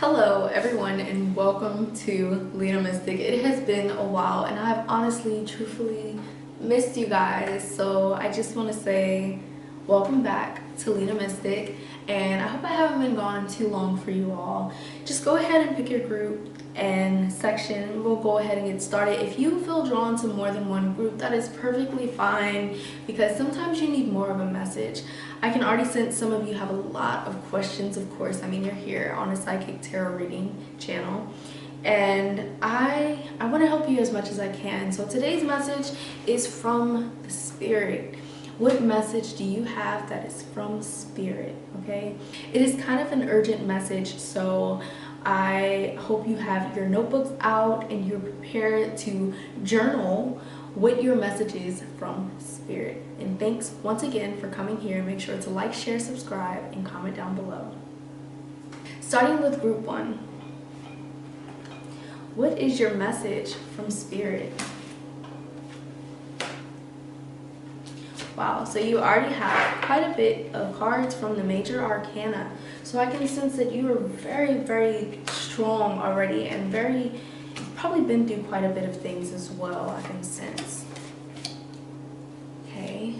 Hello everyone and welcome to Lena Mystic. It has been a while and I've honestly, truthfully missed you guys. So I just want to say welcome back to Lena Mystic, and I hope I haven't been gone too long for you all. Just go ahead and pick your group and section. We'll go ahead and get started. If you feel drawn to more than one group, that is perfectly fine, because sometimes you need more of a message. I can already sense some of you have a lot of questions, of course. I mean, you're here on a psychic tarot reading channel, and I want to help you as much as I can. So today's message is from the spirit. What message do you have that is from spirit? Okay, it is kind of an urgent message, so I hope you have your notebooks out and you're prepared to journal what your message is from spirit. And thanks once again for coming here. Make sure to like, share, subscribe, and comment down below. Starting with group 1. What is your message from spirit? Wow, so you already have quite a bit of cards from the major arcana. So I can sense that you are very, very strong already, and you've probably been through quite a bit of things as well, I can sense. Okay.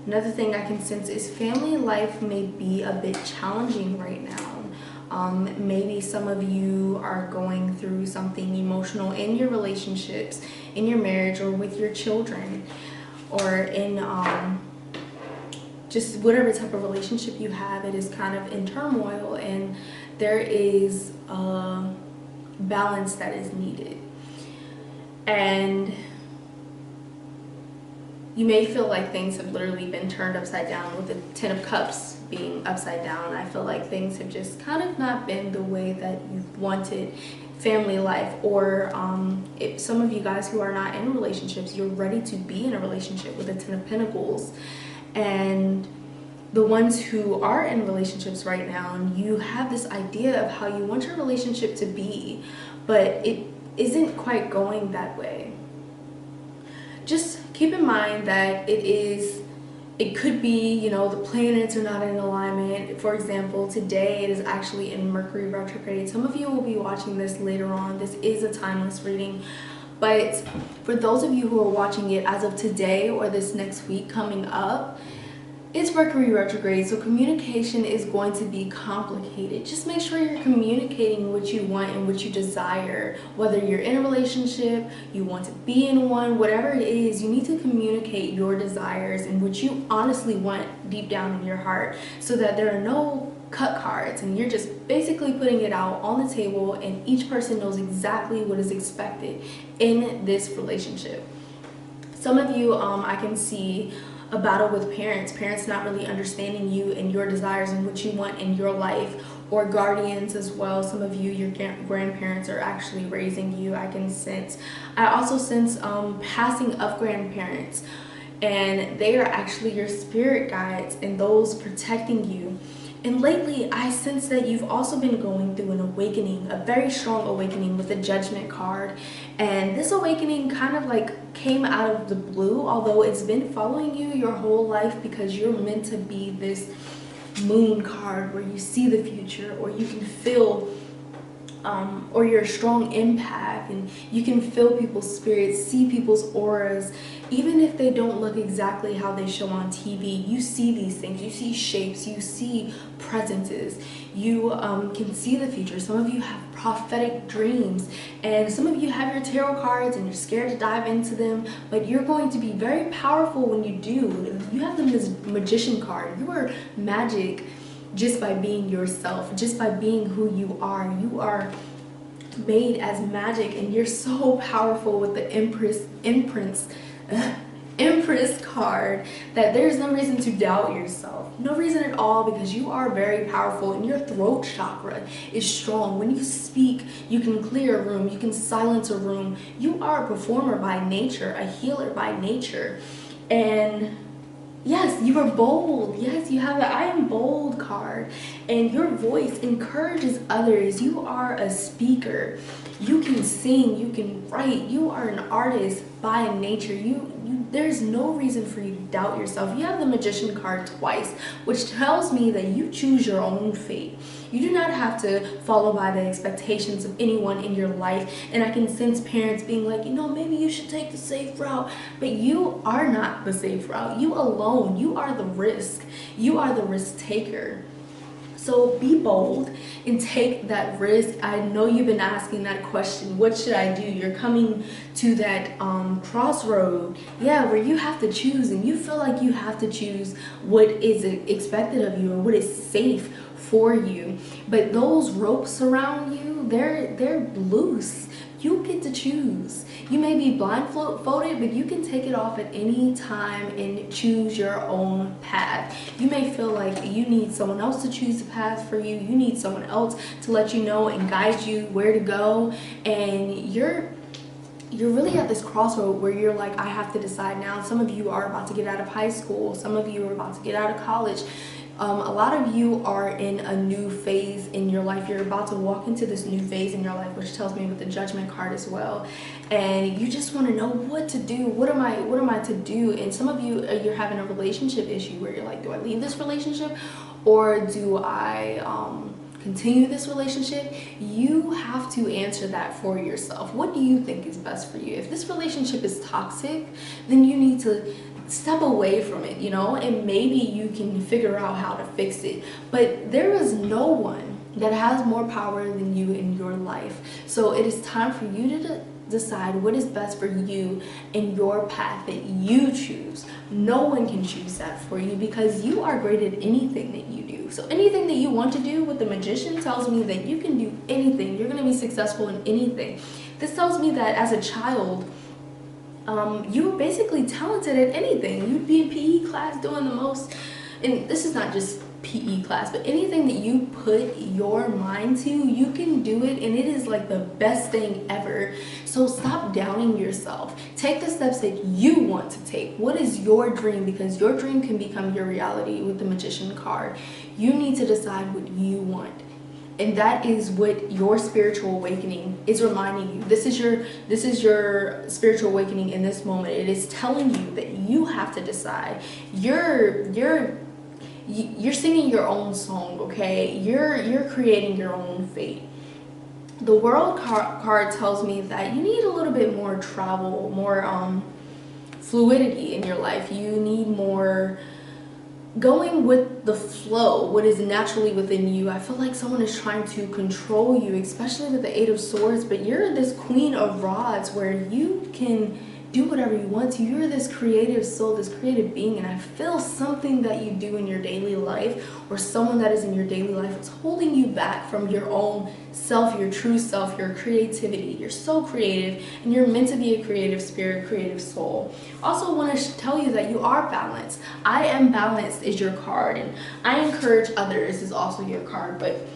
Another thing I can sense is family life may be a bit challenging right now. Maybe some of you are going through something emotional in your relationships, in your marriage, or with your children, or in just whatever type of relationship you have. It is kind of in turmoil, and there is a balance that is needed. And you may feel like things have literally been turned upside down, with the 10 of Cups being upside down. I feel like things have just kind of not been the way that you've wanted family life, or if some of you guys who are not in relationships, you're ready to be in a relationship with the 10 of Pentacles. And the ones who are in relationships right now, and you have this idea of how you want your relationship to be, but it isn't quite going that way. Just keep in mind that it could be, you know, the planets are not in alignment. For example, today it is actually in Mercury retrograde. Some of you will be watching this later on. This is a timeless reading. But for those of you who are watching it as of today or this next week coming up, it's Mercury retrograde, so communication is going to be complicated. Just make sure you're communicating what you want and what you desire. Whether you're in a relationship, you want to be in one, whatever it is, you need to communicate your desires and what you honestly want deep down in your heart, so that there are no cut cards and you're just basically putting it out on the table, and each person knows exactly what is expected in this relationship. Some of you, I can see a battle with parents not really understanding you and your desires and what you want in your life, or guardians as well. Some of you, your grandparents are actually raising you, I can sense. I also sense passing of grandparents, and they are actually your spirit guides and those protecting you. And lately, I sense that you've also been going through an awakening, a very strong awakening with the Judgment card. And this awakening kind of like came out of the blue, although it's been following you your whole life, because you're meant to be this Moon card where you see the future, or you can feel, or you're a strong empath and you can feel people's spirits, see people's auras. Even if they don't look exactly how they show on TV, you see these things. You see shapes, you see presences, you can see the future. Some of you have prophetic dreams, and some of you have your tarot cards and you're scared to dive into them, but you're going to be very powerful when you do. You have the Magician card. You are magic just by being yourself, just by being who you are. You are made as magic, and you're so powerful with the Empress card that there's no reason to doubt yourself. No reason at all, because you are very powerful, and your throat chakra is strong. When you speak, you can clear a room, you can silence a room. You are a performer by nature, a healer by nature. And yes, you are bold. Yes, you have the I am bold card, and your voice encourages others. You are a speaker. You can sing, you can write. You are an artist by nature. You there's no reason for you to doubt yourself. You have the Magician card twice, which tells me that you choose your own fate. You do not have to follow by the expectations of anyone in your life. And I can sense parents being like, you know, maybe you should take the safe route. But you are not the safe route. You alone, you are the risk. You are the risk taker. So be bold and take that risk. I know you've been asking that question, what should I do? You're coming to that crossroad, where you have to choose, and you feel like you have to choose what is expected of you or what is safe for you. But those ropes around you, they're loose. You get to choose. You may be blindfolded, but you can take it off at any time and choose your own path. You may feel like you need someone else to choose the path for you. You need someone else to let you know and guide you where to go. And you're really at this crossroad where you're like, I have to decide now. Some of you are about to get out of high school. Some of you are about to get out of college. A lot of you are in a new phase in your life. You're about to walk into this new phase in your life, which tells me with the Judgment card as well. And you just want to know what to do. What am I to do? And some of you, you're having a relationship issue where you're like, do I leave this relationship or do I continue this relationship? You have to answer that for yourself. What do you think is best for you? If this relationship is toxic, then you need to step away from it, you know, and maybe you can figure out how to fix it. But there is no one that has more power than you in your life. So it is time for you to decide what is best for you and your path that you choose. No one can choose that for you because you are great at anything that you do. So anything that you want to do with the Magician tells me that you can do anything. You're going to be successful in anything. This tells me that as a child, you were basically talented at anything. You'd be in PE class doing the most, and this is not just PE class, but anything that you put your mind to, you can do it, and it is like the best thing ever. So stop doubting yourself. Take the steps that you want to take. What is your dream? Because your dream can become your reality with the Magician card. You need to decide what you want. And that is what your spiritual awakening is reminding you. This is your spiritual awakening in this moment. It is telling you that you have to decide. You're singing your own song, okay? You're creating your own fate. The World card tells me that you need a little bit more travel, more fluidity in your life. You need more going with the flow, what is naturally within you. I feel like someone is trying to control you, especially with the Eight of Swords, but you're this Queen of Rods where you can do whatever you want to. You're this creative soul, this creative being, and I feel something that you do in your daily life or someone that is in your daily life is holding you back from your own self, your true self, your creativity. You're so creative and you're meant to be a creative spirit, creative soul. Also want to tell you that you are balanced. I am balanced is your card, and I encourage others is also your card, but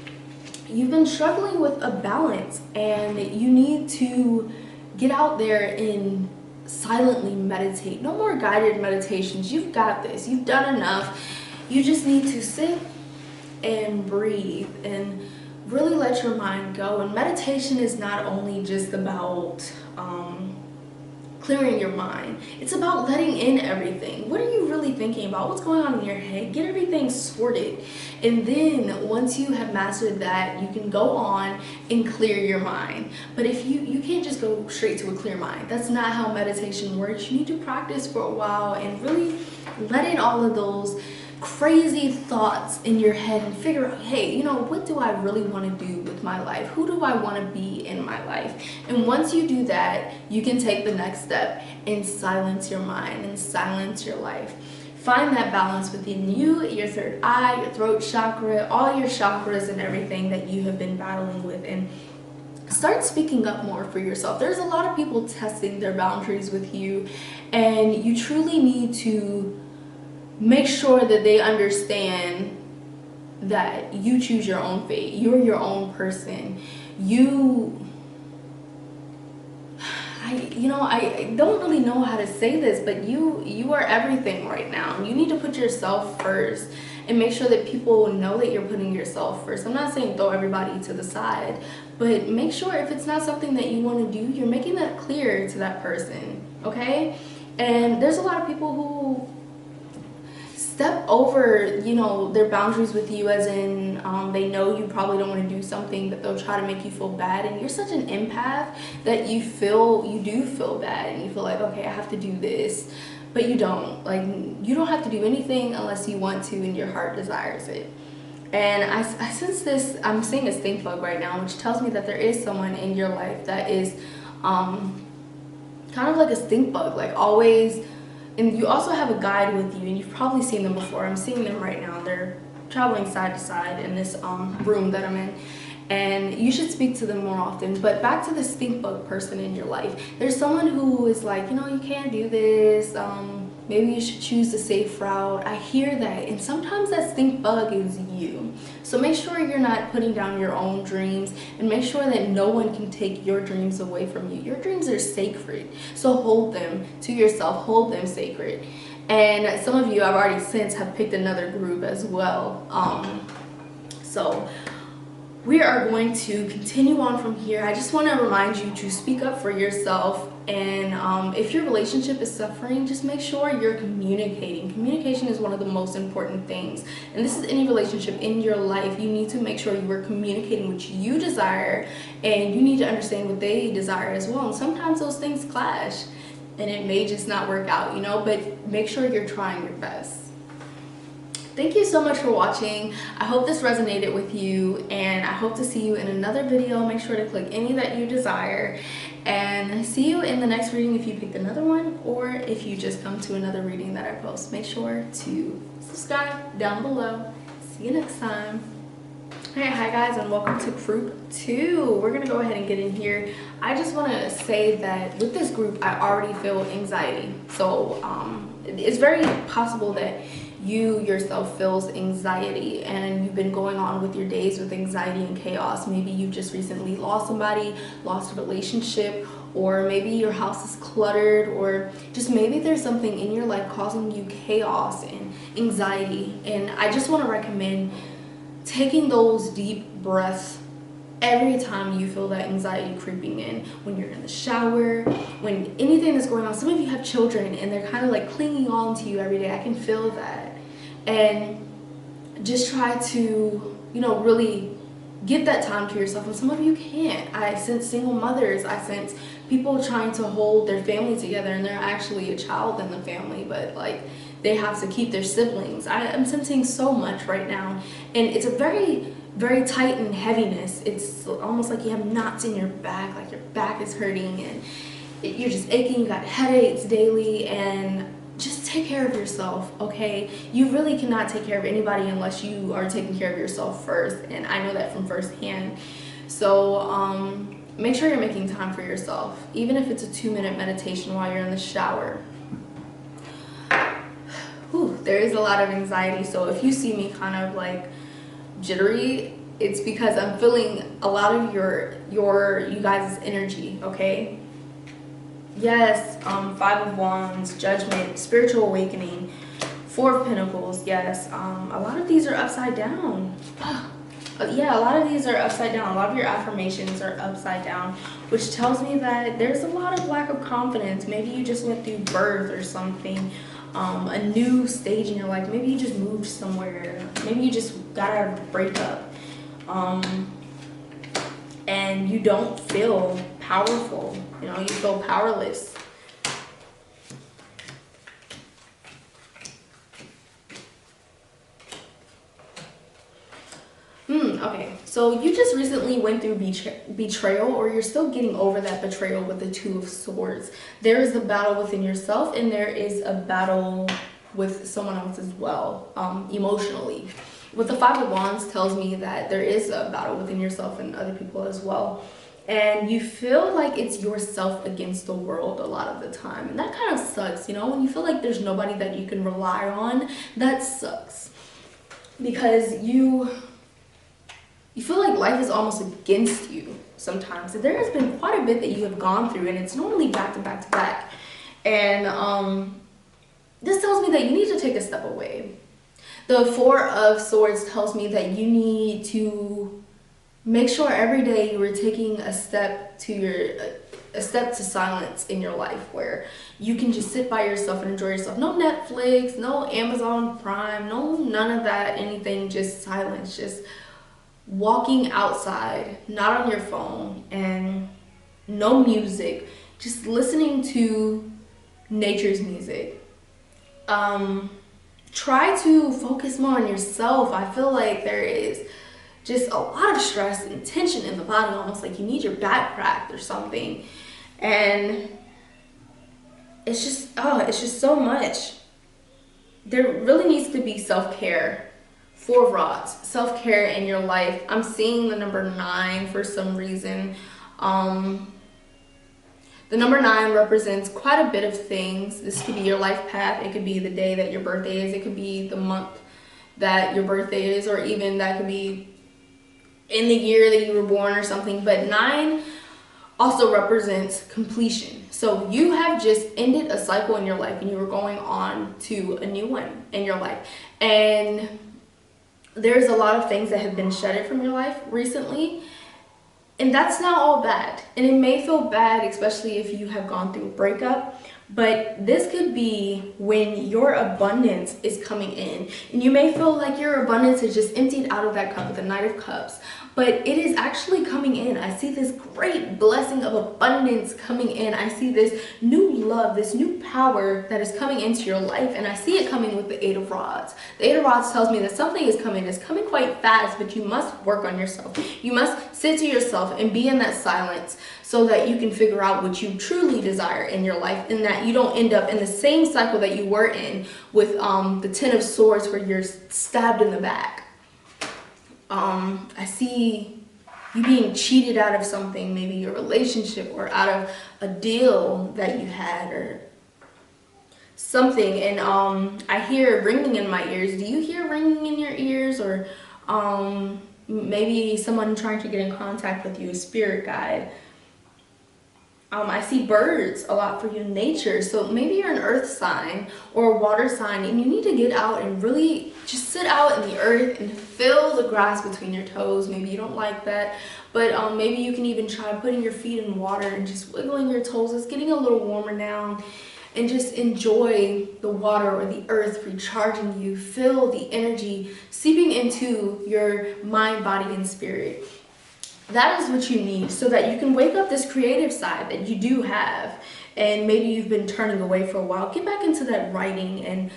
you've been struggling with a balance and you need to get out there and silently meditate. No more guided meditations. You've got this. You've done enough. You just need to sit and breathe and really let your mind go. And meditation is not only just about clearing your mind. It's about letting in everything. What are you really thinking about? What's going on in your head? Get everything sorted. And then once you have mastered that, you can go on and clear your mind. But if you can't just go straight to a clear mind. That's not how meditation works. You need to practice for a while and really let in all of those crazy thoughts in your head and figure out, hey, you know, what do I really want to do with my life? Who do I want to be in my life? And once you do that, you can take the next step and silence your mind and silence your life. Find that balance within you, your third eye, your throat chakra, all your chakras and everything that you have been battling with, and start speaking up more for yourself. There's a lot of people testing their boundaries with you, and you truly need to make sure that they understand that you choose your own fate. You're your own person. I don't really know how to say this, but you are everything right now. You need to put yourself first and make sure that people know that you're putting yourself first. I'm not saying throw everybody to the side, but make sure if it's not something that you want to do, you're making that clear to that person, okay? And there's a lot of people who step over, you know, their boundaries with you, as in they know you probably don't want to do something, but they'll try to make you feel bad. And you're such an empath that you do feel bad, and you feel like, okay, I have to do this, but you don't. Like, you don't have to do anything unless you want to and your heart desires it. And I sense this, I'm seeing a stink bug right now, which tells me that there is someone in your life that is kind of like a stink bug, like always. And you also have a guide with you, and you've probably seen them before. I'm seeing them right now. They're traveling side to side in this room that I'm in. And you should speak to them more often. But back to the stink bug person in your life. There's someone who is like, you know, you can't do this. Maybe you should choose the safe route. I hear that. And sometimes that stink bug is you. So make sure you're not putting down your own dreams, and make sure that no one can take your dreams away from you. Your dreams are sacred. So hold them to yourself. Hold them sacred. And some of you, I've already since have picked another group as well. So we are going to continue on from here. I just want to remind you to speak up for yourself. And if your relationship is suffering, just make sure you're communicating. Communication is one of the most important things. And this is any relationship in your life. You need to make sure you are communicating what you desire, and you need to understand what they desire as well. And sometimes those things clash, and it may just not work out, you know, but make sure you're trying your best. Thank you so much for watching. I hope this resonated with you, and I hope to see you in another video. Make sure to click any that you desire, and see you in the next reading if you picked another one, or if you just come to another reading that I post. Make sure to subscribe down below. See you next time. Hey, hi guys, and welcome to group 2. We're gonna go ahead and get in here. I just want to say that with this group, I already feel anxiety. So it's very possible that you yourself feels anxiety, and you've been going on with your days with anxiety and chaos. Maybe you just recently lost somebody, lost a relationship, or maybe your house is cluttered, or just maybe there's something in your life causing you chaos and anxiety. And I just want to recommend taking those deep breaths every time you feel that anxiety creeping in, when you're in the shower, when anything that's going on. Some of you have children and they're kind of like clinging on to you every day. I can feel that. And just try to, you know, really get that time to yourself. And some of you can't. I sense single mothers. I sense people trying to hold their family together, and they're actually a child in the family, but like they have to keep their siblings. I'm sensing so much right now, and it's a very, very tight and heaviness. It's almost like you have knots in your back, like your back is hurting, and you're just aching. You got headaches daily, and just take care of yourself, okay? You really cannot take care of anybody unless you are taking care of yourself first, and I know that from firsthand. So make sure you're making time for yourself, even if it's a 2-minute meditation while you're in the shower. Whew, there is a lot of anxiety, so if you see me kind of like jittery, it's because I'm feeling a lot of you guys' energy, okay? Yes, 5 of Wands, Judgment, Spiritual Awakening, 4 of Pentacles. Yes, a lot of these are upside down. Yeah, a lot of these are upside down. A lot of your affirmations are upside down, which tells me that there's a lot of lack of confidence. Maybe you just went through birth or something, a new stage in your life. Maybe you just moved somewhere. Maybe you just got out of a breakup, and you don't feel powerful. You know, you feel powerless. Okay, so you just recently went through betrayal, or you're still getting over that betrayal with the 2 of Swords. There is a battle within yourself, and there is a battle with someone else as well, emotionally. With the 5 of Wands tells me that there is a battle within yourself and other people as well. And you feel like it's yourself against the world a lot of the time. And that kind of sucks, you know? When you feel like there's nobody that you can rely on, that sucks. Because you feel like life is almost against you sometimes. And there has been quite a bit that you have gone through, and it's normally back to back to back. And this tells me that you need to take a step away. The 4 of Swords tells me that you need to make sure every day you are taking a step to a step to silence in your life where you can just sit by yourself and enjoy yourself. No Netflix, no Amazon Prime, no none of that, anything, just silence, just walking outside, not on your phone, and no music, just listening to nature's music. Try to focus more on yourself. I feel like there is just a lot of stress and tension in the body, almost like you need your back cracked or something. And it's just so much. There really needs to be self-care for rods, self-care in your life. I'm seeing the number 9 for some reason. The number 9 represents quite a bit of things. This could be your life path. It could be the day that your birthday is. It could be the month that your birthday is, or even that could be in the year that you were born or something. But 9 also represents completion. So you have just ended a cycle in your life and you were going on to a new one in your life. And there's a lot of things that have been shedded from your life recently. And that's not all bad. And it may feel bad, especially if you have gone through a breakup. But this could be when your abundance is coming in. And you may feel like your abundance is just emptied out of that cup with the Knight of Cups. But it is actually coming in. I see this great blessing of abundance coming in. I see this new love, this new power that is coming into your life. And I see it coming with the 8 of Rods. The 8 of Rods tells me that something is coming. It's coming quite fast, but you must work on yourself. You must sit to yourself and be in that silence so that you can figure out what you truly desire in your life, and that you don't end up in the same cycle that you were in with the 10 of Swords where you're stabbed in the back. I see you being cheated out of something, maybe your relationship, or out of a deal that you had or something. And I hear ringing in my ears. Do you hear ringing in your ears? Or maybe someone trying to get in contact with you, a spirit guide. I see birds a lot for you, nature. So maybe you're an earth sign or a water sign, and you need to get out and really just sit out in the earth and feel the grass between your toes. Maybe you don't like that, but maybe you can even try putting your feet in water and just wiggling your toes. It's getting a little warmer now, and just enjoy the water or the earth recharging you. Feel the energy seeping into your mind, body, and spirit. That is what you need so that you can wake up this creative side that you do have, and maybe you've been turning away for a while. Get back into that writing and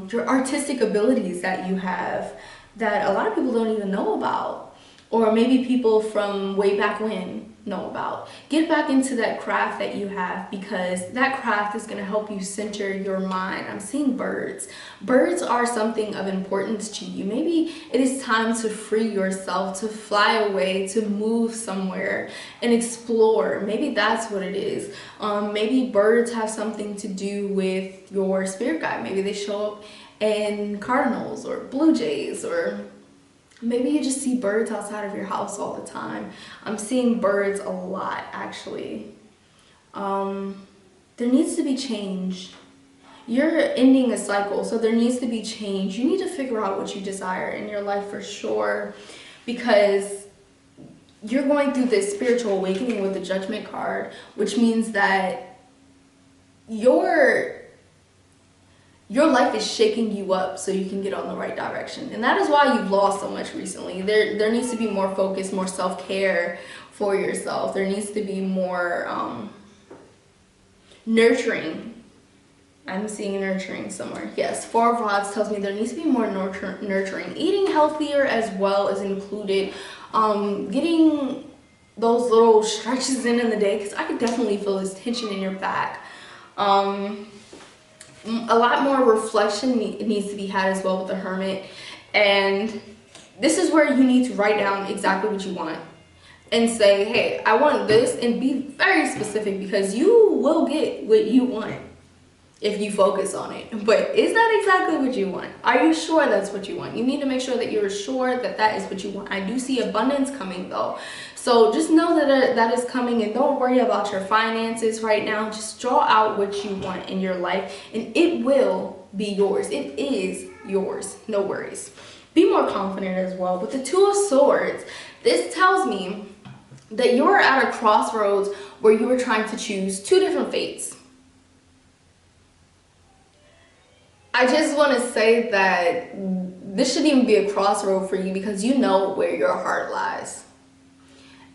your artistic abilities that you have that a lot of people don't even know about, or maybe people from way back when know about. Get back into that craft that you have, because that craft is going to help you center your mind. I'm seeing birds. Birds are something of importance to you. Maybe it is time to free yourself, to fly away, to move somewhere and explore. Maybe that's what it is. Maybe birds have something to do with your spirit guide. Maybe they show up in cardinals or blue jays, or maybe you just see birds outside of your house all the time. I'm seeing birds a lot, actually. There needs to be change. You're ending a cycle, so there needs to be change. You need to figure out what you desire in your life for sure, because you're going through this spiritual awakening with the Judgment card, which means that your life is shaking you up so you can get on the right direction. And that is why you've lost so much recently. There needs to be more focus, more self-care for yourself. There needs to be more nurturing. I'm seeing nurturing somewhere. Yes, 4 of Rods tells me there needs to be more nurturing. Eating healthier as well is included. Getting those little stretches in the day, because I could definitely feel this tension in your back. A lot more reflection needs to be had as well with the Hermit. And this is where you need to write down exactly what you want and say, hey, I want this, and be very specific, because you will get what you want if you focus on it. But is that exactly what you want? Are you sure that's what you want? You need to make sure that you're sure that that is what you want. I do see abundance coming though. So just know that that is coming, and don't worry about your finances right now. Just draw out what you want in your life, and it will be yours. It is yours. No worries. Be more confident as well. With the 2 of Swords, this tells me that you are at a crossroads where you are trying to choose two different fates. I just want to say that this shouldn't even be a crossroad for you, because you know where your heart lies.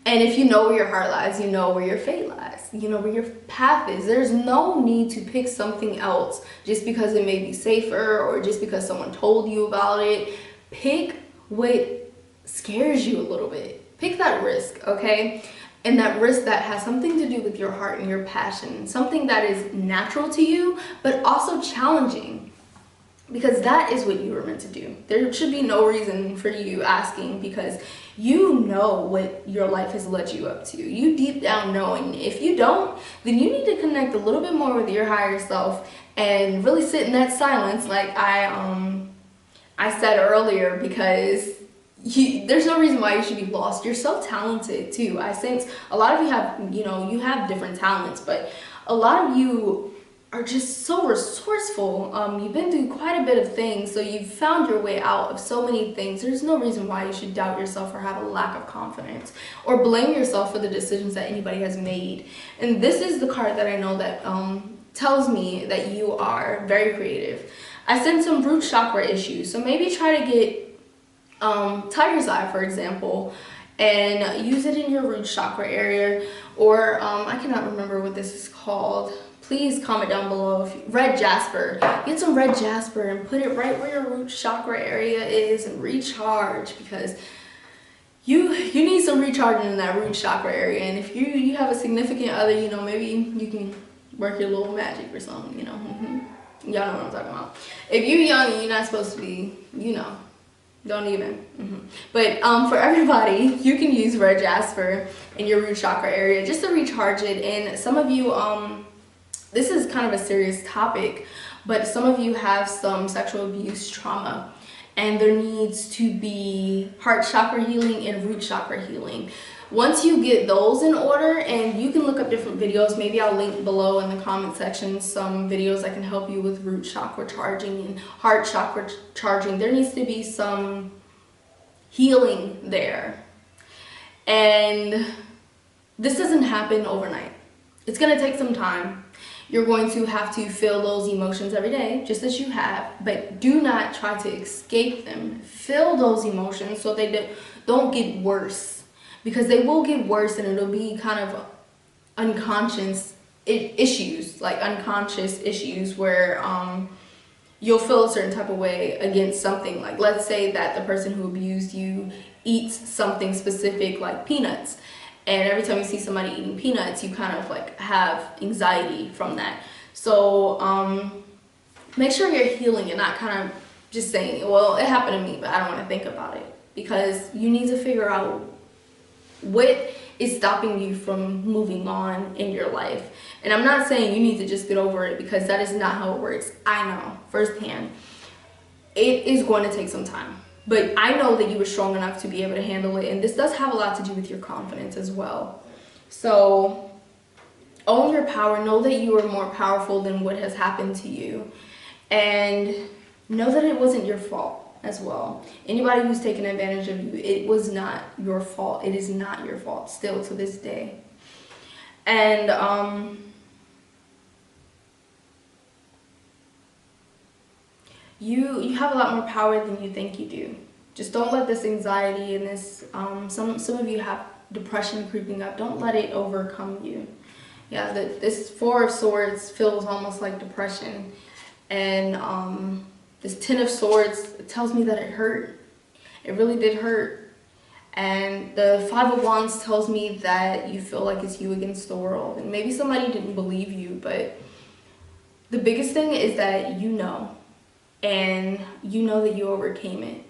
And if you know where your heart lies, you know where your fate lies. You know where your path is. There's no need to pick something else just because it may be safer or just because someone told you about it. Pick what scares you a little bit. Pick that risk, okay? And that risk that has something to do with your heart and your passion. Something that is natural to you, but also challenging. Because that is what you were meant to do. There should be no reason for you asking, because you know what your life has led you up to. You deep down know, and if you don't, then you need to connect a little bit more with your higher self and really sit in that silence, like I said earlier, because there's no reason why you should be lost. You're so talented too. I sense a lot of you have, you have different talents, but a lot of you are just so resourceful. You've been through quite a bit of things, so you've found your way out of so many things. There's no reason why you should doubt yourself or have a lack of confidence or blame yourself for the decisions that anybody has made. And this is the card that I know that tells me that you are very creative. I sense some root chakra issues, so maybe try to get tiger's eye, for example, and use it in your root chakra area, or I cannot remember what this is called. Please comment down below. Red jasper. Get some red jasper and put it right where your root chakra area is and recharge, because you need some recharging in that root chakra area. And if you have a significant other, maybe you can work your little magic or something, Y'all know what I'm talking about. If you're young and you're not supposed to be, don't even. But for everybody, you can use red jasper in your root chakra area just to recharge it. And some of you, this is kind of a serious topic, but some of you have some sexual abuse trauma, and there needs to be heart chakra healing and root chakra healing. Once you get those in order, and you can look up different videos, maybe I'll link below in the comment section some videos that can help you with root chakra charging and heart chakra charging. There needs to be some healing there. And this doesn't happen overnight. It's going to take some time. You're going to have to feel those emotions every day, just as you have, but do not try to escape them. Feel those emotions so they don't get worse, because they will get worse, and it'll be kind of unconscious issues, like unconscious issues where you'll feel a certain type of way against something. Like, let's say that the person who abused you eats something specific like peanuts. And every time you see somebody eating peanuts, you kind of like have anxiety from that. So make sure you're healing and not kind of just saying, well, it happened to me, but I don't want to think about it. Because you need to figure out what is stopping you from moving on in your life. And I'm not saying you need to just get over it, because that is not how it works. I know firsthand. It is going to take some time. But I know that you were strong enough to be able to handle it. And this does have a lot to do with your confidence as well. So own your power. Know that you are more powerful than what has happened to you. And know that it wasn't your fault as well. Anybody who's taken advantage of you, it was not your fault. It is not your fault still to this day. And you have a lot more power than you think you do. Just don't let this anxiety and this some of you have depression creeping up. Don't let it overcome you. Yeah, this Four of Swords feels almost like depression, and this Ten of Swords, it tells me that it hurt. It really did hurt. And the Five of Wands tells me that you feel like it's you against the world, and maybe somebody didn't believe you, but the biggest thing is that you know. And you know that you overcame it.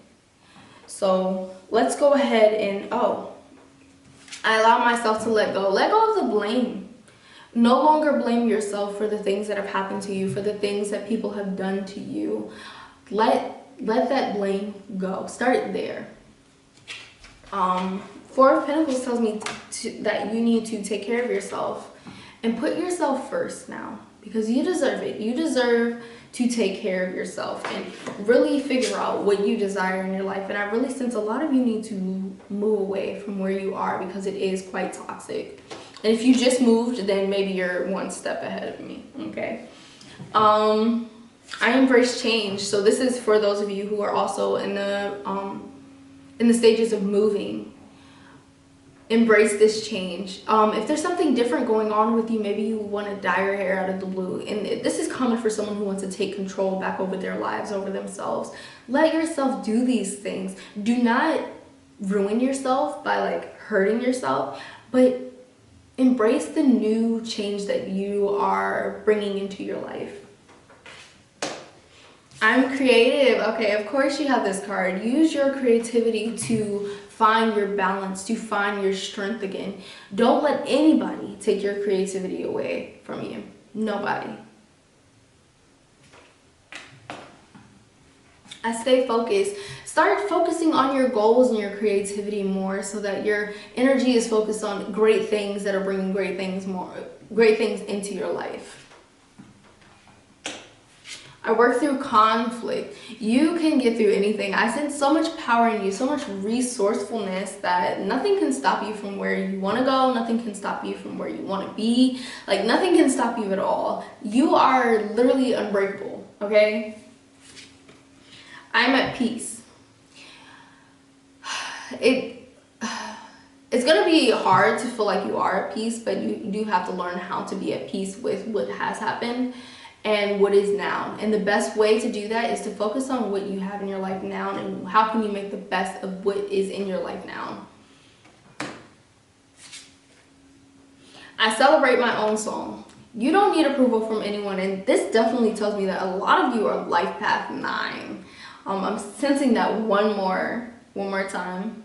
So let's go ahead and, I allow myself to let go. Let go of the blame. No longer blame yourself for the things that have happened to you, for the things that people have done to you. Let that blame go. Start there. Four of Pentacles tells me that you need to take care of yourself and put yourself first now, because you deserve it. You deserve to take care of yourself and really figure out what you desire in your life. And I really sense a lot of you need to move away from where you are because it is quite toxic. And if you just moved, then maybe you're one step ahead of me, okay? I embrace change. So this is for those of you who are also in the stages of moving. Embrace this change. If there's something different going on with you, maybe you want to dye your hair out of the blue, and this is common for someone who wants to take control back over their lives, over themselves. Let yourself do these things. Do not ruin yourself by like hurting yourself, but embrace the new change that you are bringing into your life. I'm creative. Okay, of course you have this card. Use your creativity to find your balance, to find your strength again. Don't let anybody take your creativity away from you. Nobody. I stay focused. Start focusing on your goals and your creativity more so that your energy is focused on great things that are bringing great things into your life. I work through conflict. You can get through anything. I sense so much power in you, so much resourcefulness that nothing can stop you from where you want to go. Nothing can stop you from where you want to be. Like, nothing can stop you at all. You are literally unbreakable, okay? I'm at peace. It's going to be hard to feel like you are at peace, but you do have to learn how to be at peace with what has happened and what is now. And the best way to do that is to focus on what you have in your life now and how can you make the best of what is in your life now. I celebrate my own song. You don't need approval from anyone, and this definitely tells me that a lot of you are life path 9. I'm sensing that one more time.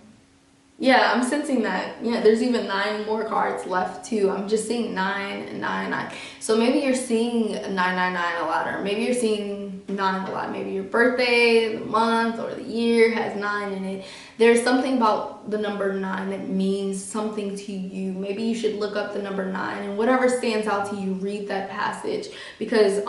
Yeah, I'm sensing that. Yeah, there's even 9 more cards left too. I'm just seeing 9 and 9 and 9. So maybe you're seeing 999 a lot, or maybe you're seeing 9 a lot. Maybe your birthday, the month, or the year has 9 in it. There's something about the number 9 that means something to you. Maybe you should look up the number 9, and whatever stands out to you, read that passage, because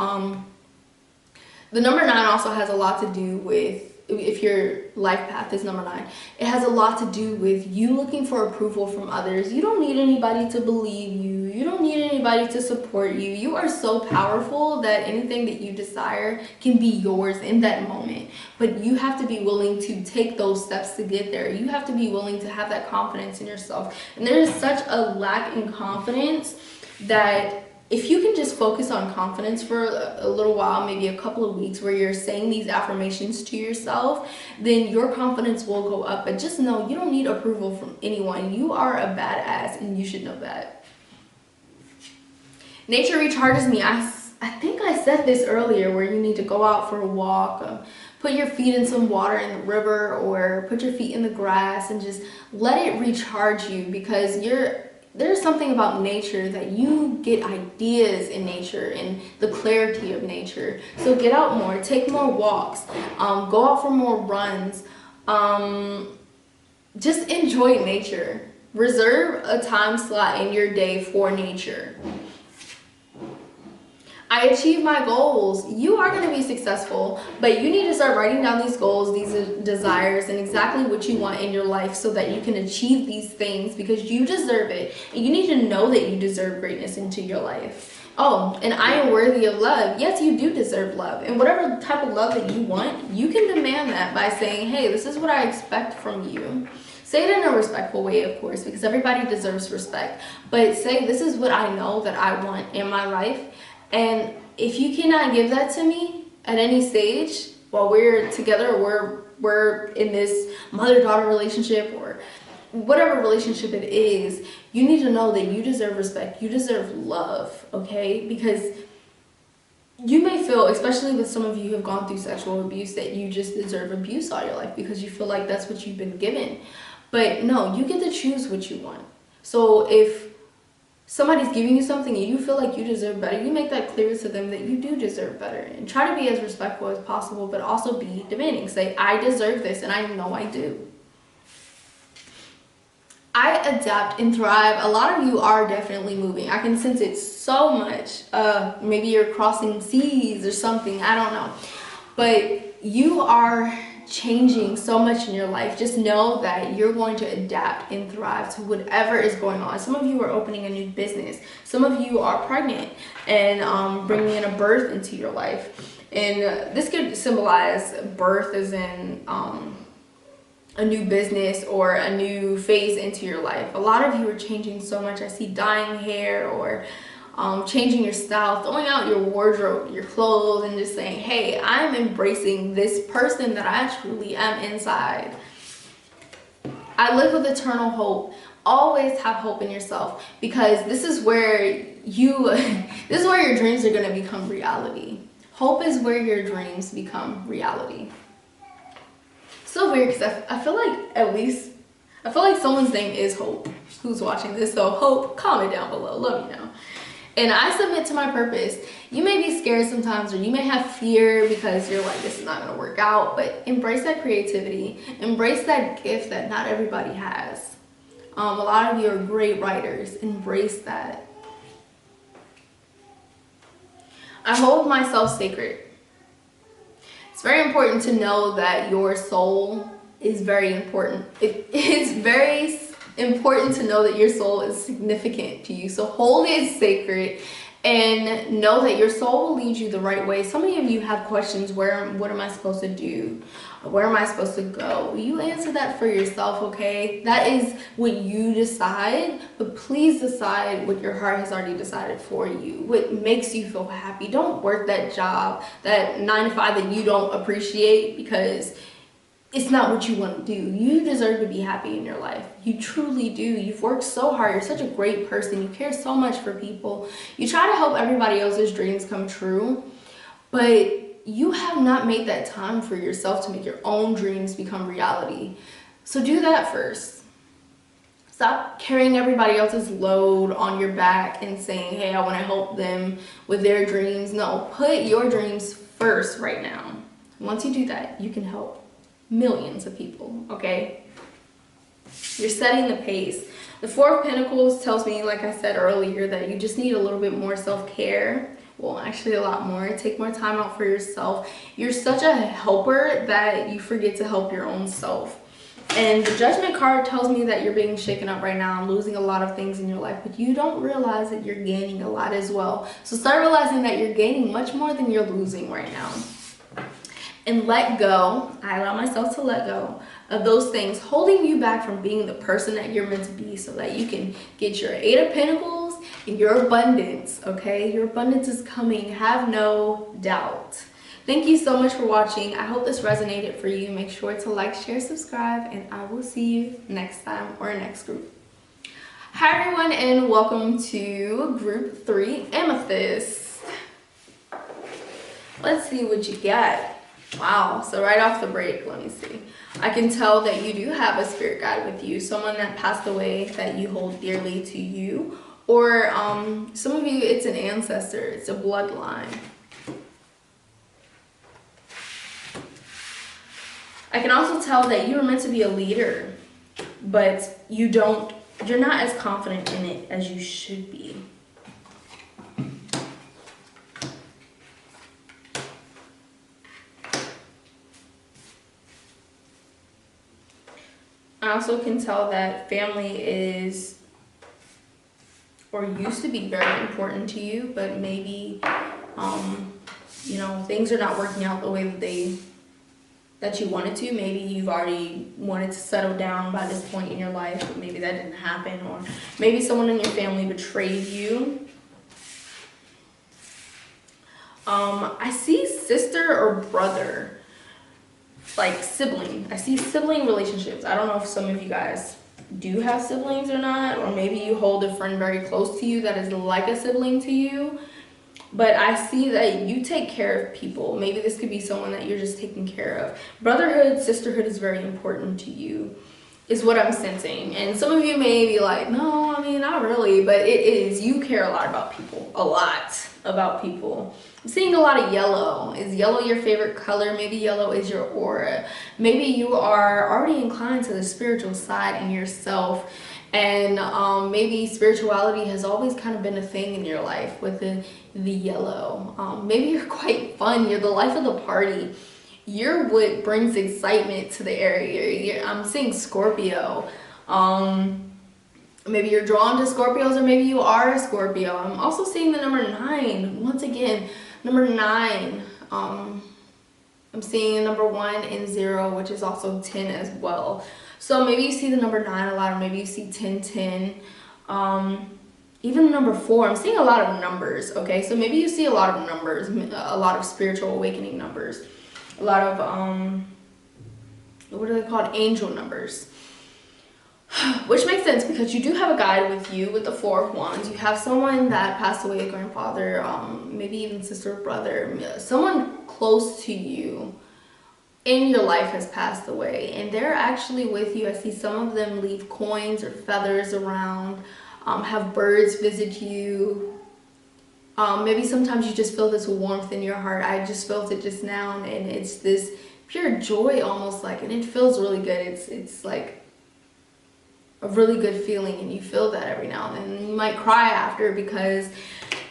the number 9 also has a lot to do with, if your life path is number 9, it has a lot to do with you looking for approval from others. You don't need anybody to believe you. You don't need anybody to support you. You are so powerful that anything that you desire can be yours in that moment. But you have to be willing to take those steps to get there. You have to be willing to have that confidence in yourself. And there is such a lack in confidence that if you can just focus on confidence for a little while, maybe a couple of weeks, where you're saying these affirmations to yourself, then your confidence will go up. But just know you don't need approval from anyone. You are a badass, and you should know that. Nature recharges me. I think I said this earlier, where you need to go out for a walk, put your feet in some water in the river, or put your feet in the grass and just let it recharge you, because there's something about nature that you get ideas in nature and the clarity of nature. So get out more, take more walks, go out for more runs, just enjoy nature. Reserve a time slot in your day for nature. I achieve my goals. You are going to be successful, but you need to start writing down these goals, these desires, and exactly what you want in your life so that you can achieve these things, because you deserve it. And you need to know that you deserve greatness into your life. Oh, and I am worthy of love. Yes, you do deserve love. And whatever type of love that you want, you can demand that by saying, hey, this is what I expect from you. Say it in a respectful way, of course, because everybody deserves respect. But say, this is what I know that I want in my life. And if you cannot give that to me at any stage while we're together, or we're in this mother-daughter relationship, or whatever relationship it is, you need to know that you deserve respect. You deserve love, okay? Because you may feel, especially with some of you who have gone through sexual abuse, that you just deserve abuse all your life because you feel like that's what you've been given. But no, you get to choose what you want. So if somebody's giving you something and you feel like you deserve better, you make that clear to them that you do deserve better, and try to be as respectful as possible, but also be demanding. Say, I deserve this, and I know I do. I adapt and thrive. A lot of you are definitely moving. I can sense it so much. Maybe you're crossing seas or something. I don't know. But you are changing so much in your life. Just know that you're going to adapt and thrive to whatever is going on. Some of you are opening a new business. Some of you are pregnant and bringing in a birth into your life. And this could symbolize birth as in a new business or a new phase into your life. A lot of you are changing so much. I see dyeing hair or changing your style, throwing out your wardrobe, your clothes, and just saying, hey, I'm embracing this person that I truly am inside. I live with eternal hope. Always have hope in yourself, because this is where this is where your dreams are going to become reality. Hope is where your dreams become reality. So weird, because I feel like someone's name is Hope who's watching this. So Hope, comment down below. Let me know. And I submit to my purpose. You may be scared sometimes, or you may have fear because you're like, this is not going to work out. But embrace that creativity. Embrace that gift that not everybody has. A lot of you are great writers. Embrace that. I hold myself sacred. It's very important to know that your soul is very important. It's very important to know that your soul is significant to you. So hold it sacred and know that your soul will lead you the right way. So many of you have questions. What am I supposed to do? Where am I supposed to go? You answer that for yourself, okay? That is what you decide, but please decide what your heart has already decided for you. What makes you feel happy. Don't work that job, that 9 to 5 that you don't appreciate, because it's not what you want to do. You deserve to be happy in your life. You truly do. You've worked so hard. You're such a great person. You care so much for people. You try to help everybody else's dreams come true, but you have not made that time for yourself to make your own dreams become reality. So do that first. Stop carrying everybody else's load on your back and saying, hey, I want to help them with their dreams. No, put your dreams first right now. Once you do that, you can help millions of people, okay? You're setting the pace. The Four of Pentacles tells me, like I said earlier, that you just need a little bit more self-care. Well, actually a lot more. Take more time out for yourself. You're such a helper that you forget to help your own self. And the Judgment card tells me that you're being shaken up right now and losing a lot of things in your life, but you don't realize that you're gaining a lot as well. So start realizing that you're gaining much more than you're losing right now. And let go. I allow myself to let go of those things holding you back from being the person that you're meant to be, so that you can get your 8 of Pentacles and your abundance, okay? Your abundance is coming. Have no doubt. Thank you so much for watching. I hope this resonated for you. Make sure to like, share, subscribe, and I will see you next time or next group. Hi everyone, and welcome to group 3, Amethyst. Let's see what you got. Wow, so right off the break, let me see. I can tell that you do have a spirit guide with you, someone that passed away that you hold dearly to you, or some of you, it's an ancestor, it's a bloodline. I can also tell that you were meant to be a leader, but you're not as confident in it as you should be. I also can tell that family is, or used to be, very important to you, but maybe, you know, things are not working out the way that you wanted to. Maybe you've already wanted to settle down by this point in your life, but maybe that didn't happen, or maybe someone in your family betrayed you. I see sister or brother. Like sibling. I see sibling relationships. I don't know if some of you guys do have siblings or not, or maybe you hold a friend very close to you that is like a sibling to you, but I see that you take care of people. Maybe this could be someone that you're just taking care of. Brotherhood, sisterhood is very important to you, is what I'm sensing. And some of you may be like, no, I mean, not really, but it is. You care a lot about people, a lot about people. I'm seeing a lot of yellow. Is yellow your favorite color? Maybe yellow is your aura. Maybe you are already inclined to the spiritual side in yourself, And maybe spirituality has always kind of been a thing in your life with the yellow. Maybe you're quite fun. You're the life of the party. You're what brings excitement to the area. I'm seeing Scorpio. Maybe you're drawn to Scorpios, or maybe you are a Scorpio. I'm also seeing the number 9. Once again, number 9. I'm seeing the number 1 and 0, which is also 10 as well. So maybe you see the number 9 a lot, or maybe you see 10, 10. Even the number 4, I'm seeing a lot of numbers, okay? So maybe you see a lot of numbers, a lot of spiritual awakening numbers, a lot of, what are they called? Angel numbers. Which makes sense because you do have a guide with you with the 4 of Wands. You have someone that passed away, a grandfather, maybe even sister or brother, someone close to you in your life has passed away, and they're actually with you. I see some of them leave coins or feathers around, have birds visit you. Maybe sometimes you just feel this warmth in your heart. I just felt it just now, and it's this pure joy almost, like, and it feels really good. It's like a really good feeling, and you feel that every now and then. You might cry after because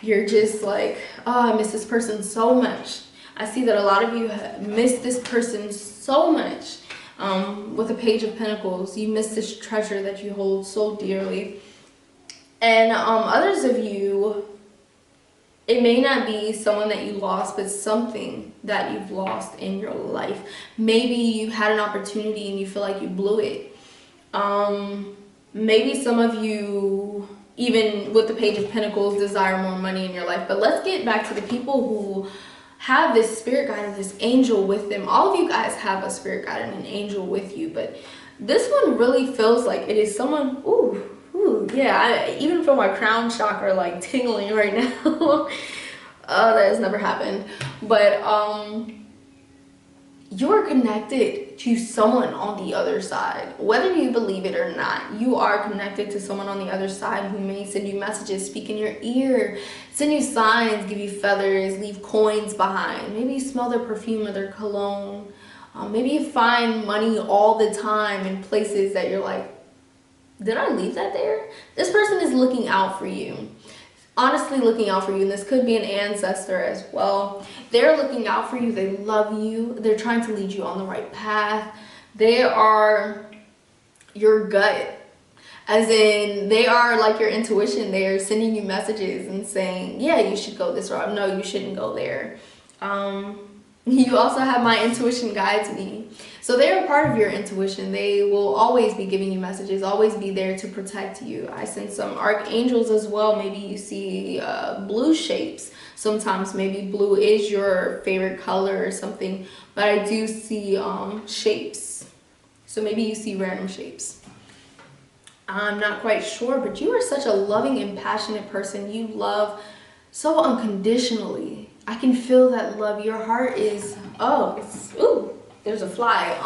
you're just like, oh, I miss this person so much. I see that a lot of you miss this person so much. With the Page of Pentacles, you miss this treasure that you hold so dearly. And others of you, it may not be someone that you lost, but something that you've lost in your life. Maybe you had an opportunity and you feel like you blew it. Maybe some of you, even with the Page of Pentacles, desire more money in your life. But let's get back to the people who have this spirit guide or this angel with them. All of you guys have a spirit guide and an angel with you, but this one really feels like it is someone, ooh, yeah, I even feel my crown chakra like tingling right now. Oh, that has never happened. But you're connected to someone on the other side. Whether you believe it or not, you are connected to someone on the other side who may send you messages, speak in your ear, send you signs, give you feathers, leave coins behind. Maybe you smell their perfume or their cologne. Maybe you find money all the time in places that you're like, did I leave that there? This person is looking out for you. Honestly looking out for you, and this could be an ancestor as well. They're looking out for you. They love you. They're trying to lead you on the right path. They are your gut, as in they are like your intuition. They are sending you messages and saying, yeah, you should go this route. No, you shouldn't go there. You also have my intuition guides me. So they're a part of your intuition. They will always be giving you messages, always be there to protect you. I sense some archangels as well. Maybe you see blue shapes. Sometimes maybe blue is your favorite color or something, but I do see shapes. So maybe you see random shapes. I'm not quite sure, but you are such a loving and passionate person. You love so unconditionally. I can feel that love. Your heart is, ooh, there's a fly.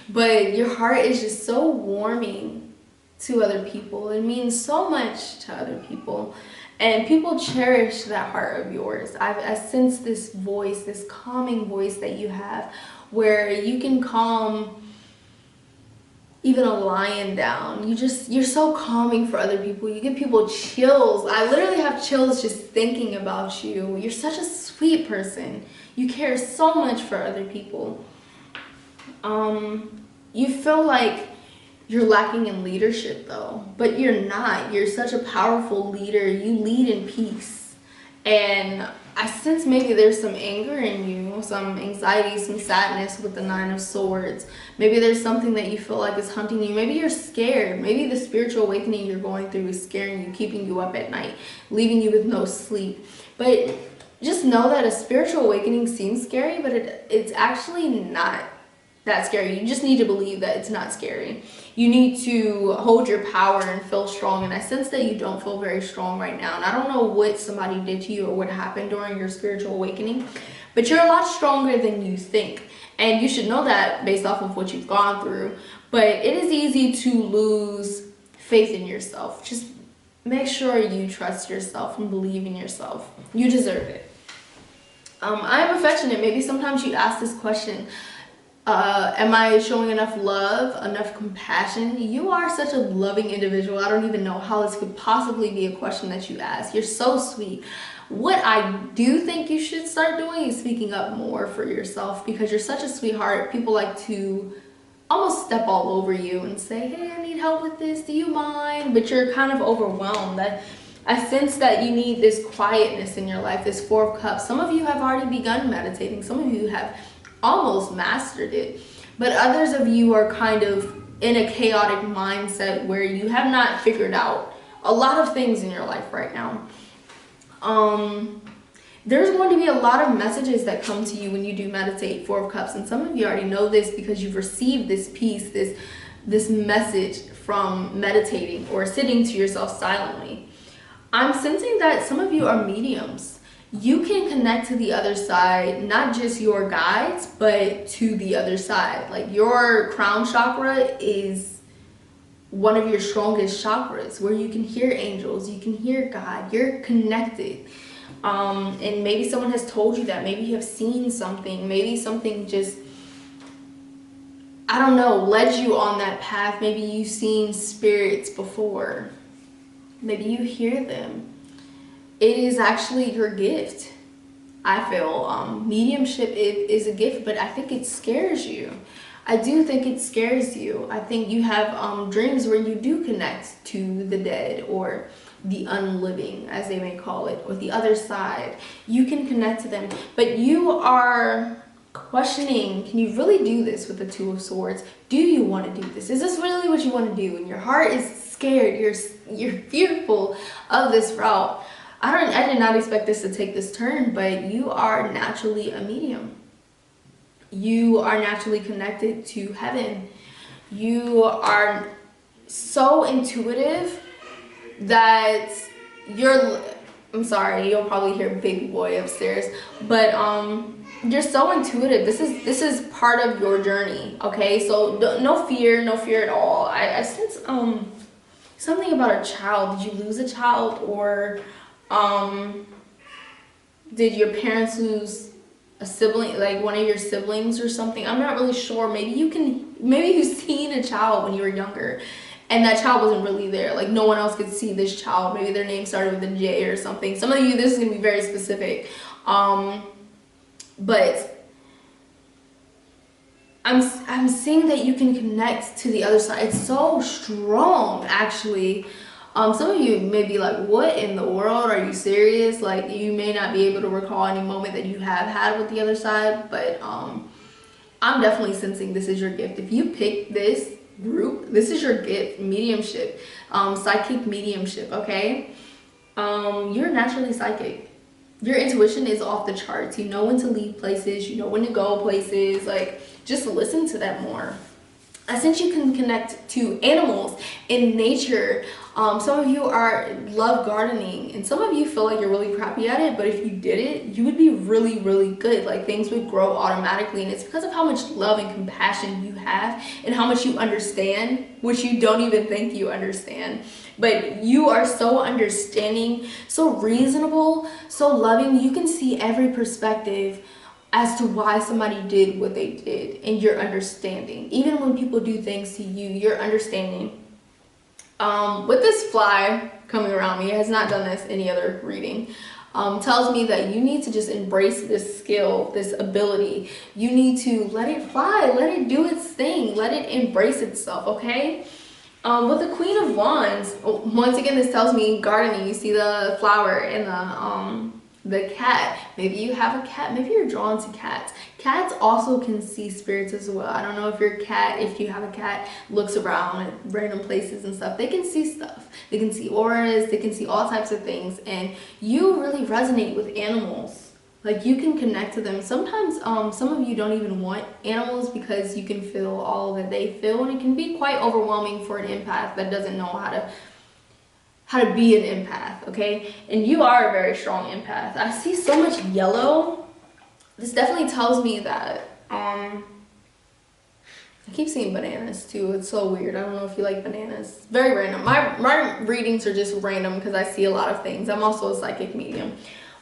But your heart is just so warming to other people. It means so much to other people. And people cherish that heart of yours. I sense this voice, this calming voice that you have, where you can calm even a lion down. You're so calming for other people. You give people chills. I literally have chills just thinking about you. You're such a sweet person. You care so much for other people. You feel like you're lacking in leadership though, but you're not. You're such a powerful leader. You lead in peace. And I sense maybe there's some anger in you, some anxiety, some sadness with the 9 of Swords. Maybe there's something that you feel like is hunting you. Maybe you're scared. Maybe the spiritual awakening you're going through is scaring you, keeping you up at night, leaving you with no sleep. But just know that a spiritual awakening seems scary, but it's actually not that scary. You just need to believe that it's not scary. You need to hold your power and feel strong, and I sense that you don't feel very strong right now. And I don't know what somebody did to you or what happened during your spiritual awakening, but you're a lot stronger than you think, and you should know that based off of what you've gone through. But it is easy to lose faith in yourself. Just make sure you trust yourself and believe in yourself. You deserve it. I am affectionate. Maybe sometimes you ask this question, Am I showing enough love, enough compassion? You are such a loving individual. I don't even know how this could possibly be a question that you ask. You're so sweet. What I do think you should start doing is speaking up more for yourself, because you're such a sweetheart. People like to almost step all over you and say, hey, I need help with this, do you mind? But you're kind of overwhelmed. I sense that you need this quietness in your life, this Four of Cups. Some of you have already begun meditating. Some of you have almost mastered it. But others of you are kind of in a chaotic mindset where you have not figured out a lot of things in your life right now. There's going to be a lot of messages that come to you when you do meditate, Four of Cups. And some of you already know this because you've received this piece, this message from meditating or sitting to yourself silently. I'm sensing that some of you are mediums. You can connect to the other side, not just your guides, but to the other side. Like, your crown chakra is one of your strongest chakras, where you can hear angels, you can hear God, you're connected. And maybe someone has told you that, maybe you have seen something, maybe something just, I don't know, led you on that path. Maybe you've seen spirits before. Maybe you hear them. It is actually your gift. I feel mediumship is a gift, but I think it scares you. I do think it scares you. I think you have dreams where you do connect to the dead, or the unliving, as they may call it, or the other side. You can connect to them, but you are questioning, can you really do this with the Two of Swords? Do you want to do this? Is this really what you want to do? And your heart is scared. You're fearful of this route. I did not expect this to take this turn, but you are naturally a medium. You are naturally connected to heaven. You are so intuitive that I'm sorry, you'll probably hear baby boy upstairs, but you're so intuitive. This is part of your journey, okay? So no fear at all. I sense something about a child. Did you lose a child, or did your parents lose a sibling, like one of your siblings or something? I'm not really sure. Maybe you've seen a child when you were younger, and that child wasn't really there. Like, no one else could see this child. Maybe their name started with a J or something. Some of you, this is gonna be very specific. But I'm seeing that you can connect to the other side. It's so strong, actually. Some of you may be like, what in the world? Are you serious? Like, you may not be able to recall any moment that you have had with the other side, but I'm definitely sensing this is your gift. If you pick this group, this is your gift, mediumship, psychic mediumship, okay? You're naturally psychic. Your intuition is off the charts. You know when to leave places, you know when to go places. Like, just listen to that more. I sense you can connect to animals in nature. Some of you love gardening, and some of you feel like you're really crappy at it, but if you did it, you would be really, really good. Like, things would grow automatically, and it's because of how much love and compassion you have and how much you understand, which you don't even think you understand. But you are so understanding, so reasonable, so loving. You can see every perspective as to why somebody did what they did, and you're understanding. Even when people do things to you, you're understanding. With this fly coming around me, it has not done this any other reading, tells me that you need to just embrace this skill, this ability. You need to let it fly, let it do its thing, let it embrace itself, okay? With the Queen of Wands, once again, this tells me gardening. You see the flower and the cat. Maybe you have a cat, maybe you're drawn to cats. Cats also can see spirits as well. I don't know if you have a cat, looks around at random places and stuff. They can see stuff. They can see auras, they can see all types of things, and you really resonate with animals. Like, you can connect to them. Sometimes some of you don't even want animals because you can feel all that they feel, and it can be quite overwhelming for an empath that doesn't know how to be an empath, okay? And you are a very strong empath. I see so much yellow. This definitely tells me that, I keep seeing bananas too. It's so weird. I don't know if you like bananas. Very random. My readings are just random because I see a lot of things. I'm also a psychic medium.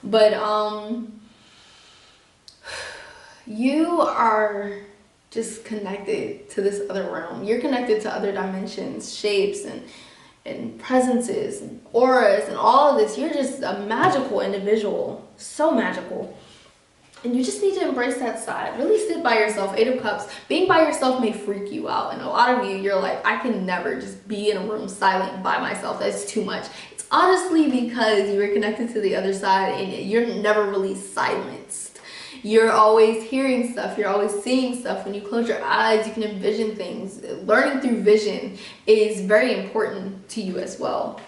But you are just connected to this other realm. You're connected to other dimensions, shapes, and presences, and auras, and all of this. You're just a magical individual, so magical. And you just need to embrace that side. Really sit by yourself. 8 of Cups. Being by yourself may freak you out. And a lot of you, you're like, I can never just be in a room silent by myself. That's too much. It's honestly because you were connected to the other side and you're never really silenced. You're always hearing stuff. You're always seeing stuff. When you close your eyes, you can envision things. Learning through vision is very important to you as well.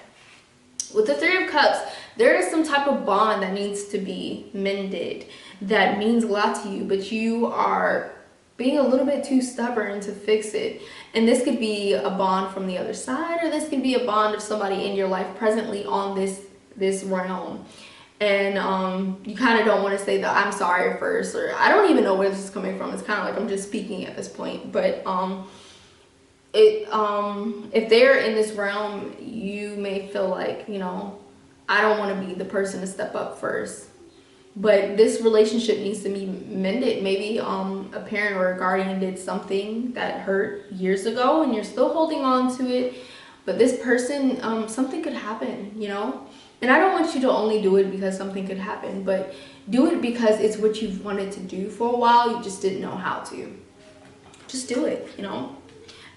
With the 3 of Cups, there is some type of bond that needs to be mended that means a lot to you, but you are being a little bit too stubborn to fix it. And this could be a bond from the other side, or this could be a bond of somebody in your life presently on this realm. And you kind of don't want to say the I'm sorry first, or I don't even know where this is coming from. It's kind of like I'm just speaking at this point. But if they're in this realm, you may feel like, you know, I don't want to be the person to step up first. But this relationship needs to be mended. Maybe a parent or a guardian did something that hurt years ago and you're still holding on to it. But this person, something could happen, you know? And I don't want you to only do it because something could happen, but do it because it's what you've wanted to do for a while. You just didn't know how to. Just do it, you know?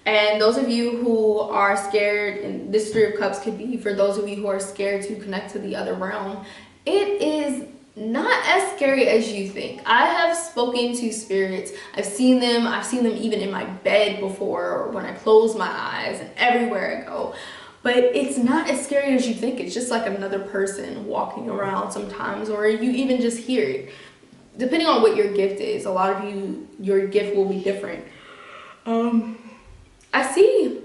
And those of you who are scared, and this 3 of Cups could be for those of you who are scared to connect to the other realm, it is not as scary as you think. I have spoken to spirits. I've seen them even in my bed before, or when I close my eyes, and everywhere I go. But it's not as scary as you think. It's just like another person walking around sometimes, or you even just hear it. Depending on what your gift is, a lot of you, your gift will be different. I see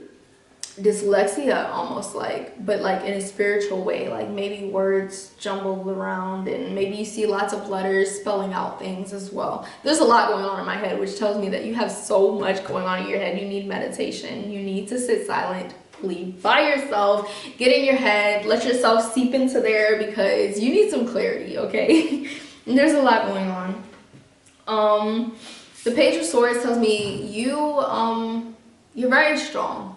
dyslexia almost like, but like in a spiritual way, like maybe words jumbled around, and maybe you see lots of letters spelling out things as well. There's a lot going on in my head, which tells me that you have so much going on in your head. You need meditation. You need to sit silent, leave by yourself, get in your head, let yourself seep into there, because you need some clarity, okay? And there's a lot going on. The Page of Swords tells me you're very strong,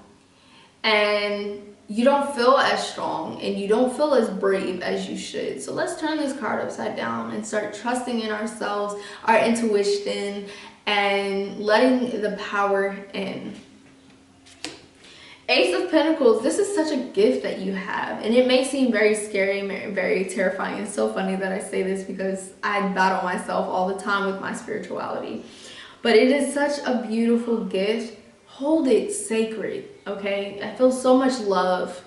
and you don't feel as strong, and you don't feel as brave as you should. So let's turn this card upside down and start trusting in ourselves, our intuition, and letting the power in. Ace of Pentacles, this is such a gift that you have, and it may seem very scary, very terrifying. It's so funny that I say this because I battle myself all the time with my spirituality, but it is such a beautiful gift. Hold it sacred, okay? I feel so much love.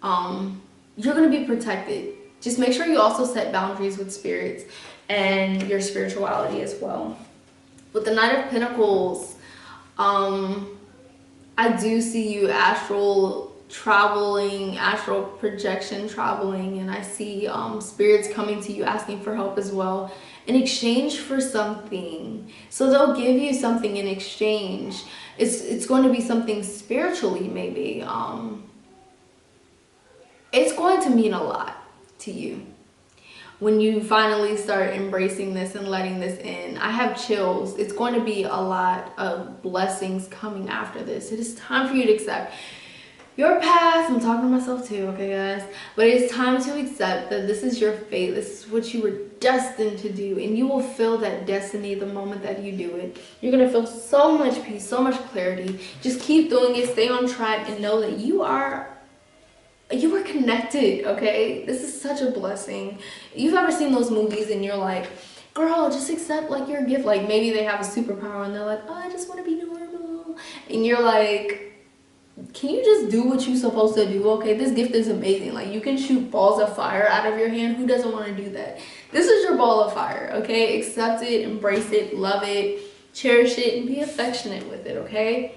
You're gonna be protected. Just make sure you also set boundaries with spirits and your spirituality as well. With the Knight of Pentacles, I do see you astral traveling, astral projection traveling, and I see spirits coming to you asking for help as well in exchange for something. So they'll give you something in exchange. It's going to be something spiritually, maybe. It's going to mean a lot to you when you finally start embracing this and letting this in. I have chills. It's going to be a lot of blessings coming after this. It is time for you to accept your path. I'm talking to myself too, okay guys? But it's time to accept that this is your fate. This is what you were destined to do, and you will feel that destiny the moment that you do it. You're gonna feel so much peace, so much clarity. Just keep doing it, stay on track, and know that you are connected, okay? This is such a blessing. You've ever seen those movies and you're like, girl, just accept like your gift. Like maybe they have a superpower and they're like, oh, I just want to be normal. And you're like, can you just do what you're supposed to do? Okay, this gift is amazing. Like you can shoot balls of fire out of your hand. Who doesn't want to do that? This is your ball of fire, okay? Accept it, embrace it, love it, cherish it, and be affectionate with it, okay?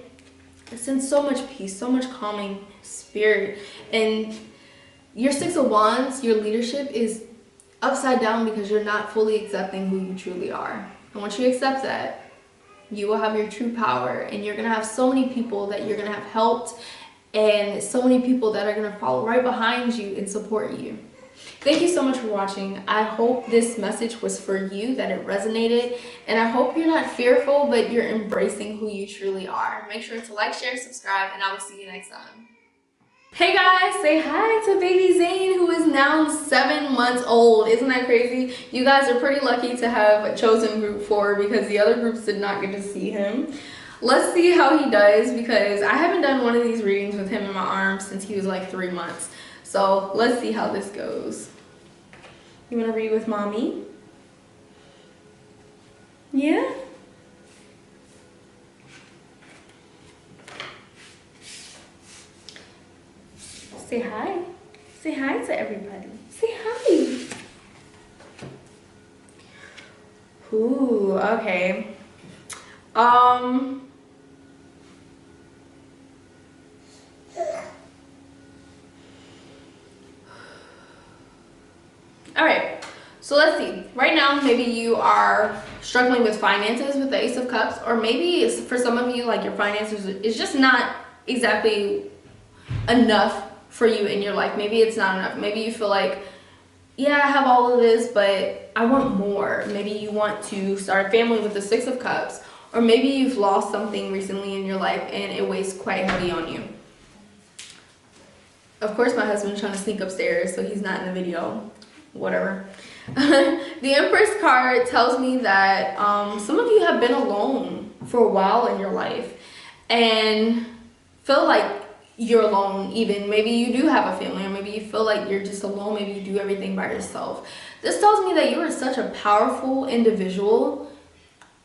It sends so much peace, so much calming spirit. And your 6 of Wands, your leadership is upside down because you're not fully accepting who you truly are. And once you accept that, you will have your true power, and you're going to have so many people that you're going to have helped, and so many people that are going to follow right behind you and support you. Thank you so much for watching. I hope this message was for you, that it resonated, and I hope you're not fearful, but you're embracing who you truly are. Make sure to like, share, subscribe, and I will see you next time. Hey guys, say hi to baby Zane, who is now 7 months old. Isn't that crazy? You guys are pretty lucky to have chosen group 4 because the other groups did not get to see him. Let's see how he does, because I haven't done one of these readings with him in my arms since he was like 3 months. So let's see how this goes. You want to read with mommy? Yeah? Say hi. Say hi to everybody. Say hi. Ooh, okay. Alright, so let's see. Right now, maybe you are struggling with finances with the Ace of Cups, or maybe for some of you, like your finances is just not exactly enough for you in your life. Maybe it's not enough. Maybe you feel like, yeah, I have all of this, but I want more. Maybe you want to start a family with the Six of Cups, or maybe you've lost something recently in your life and it weighs quite heavy on you. Of course, my husband's trying to sneak upstairs, so he's not in the video. Whatever. The Empress card tells me that some of you have been alone for a while in your life and feel like you're alone. Even maybe you do have a family, or maybe you feel like you're just alone. Maybe you do everything by yourself. This tells me that you are such a powerful individual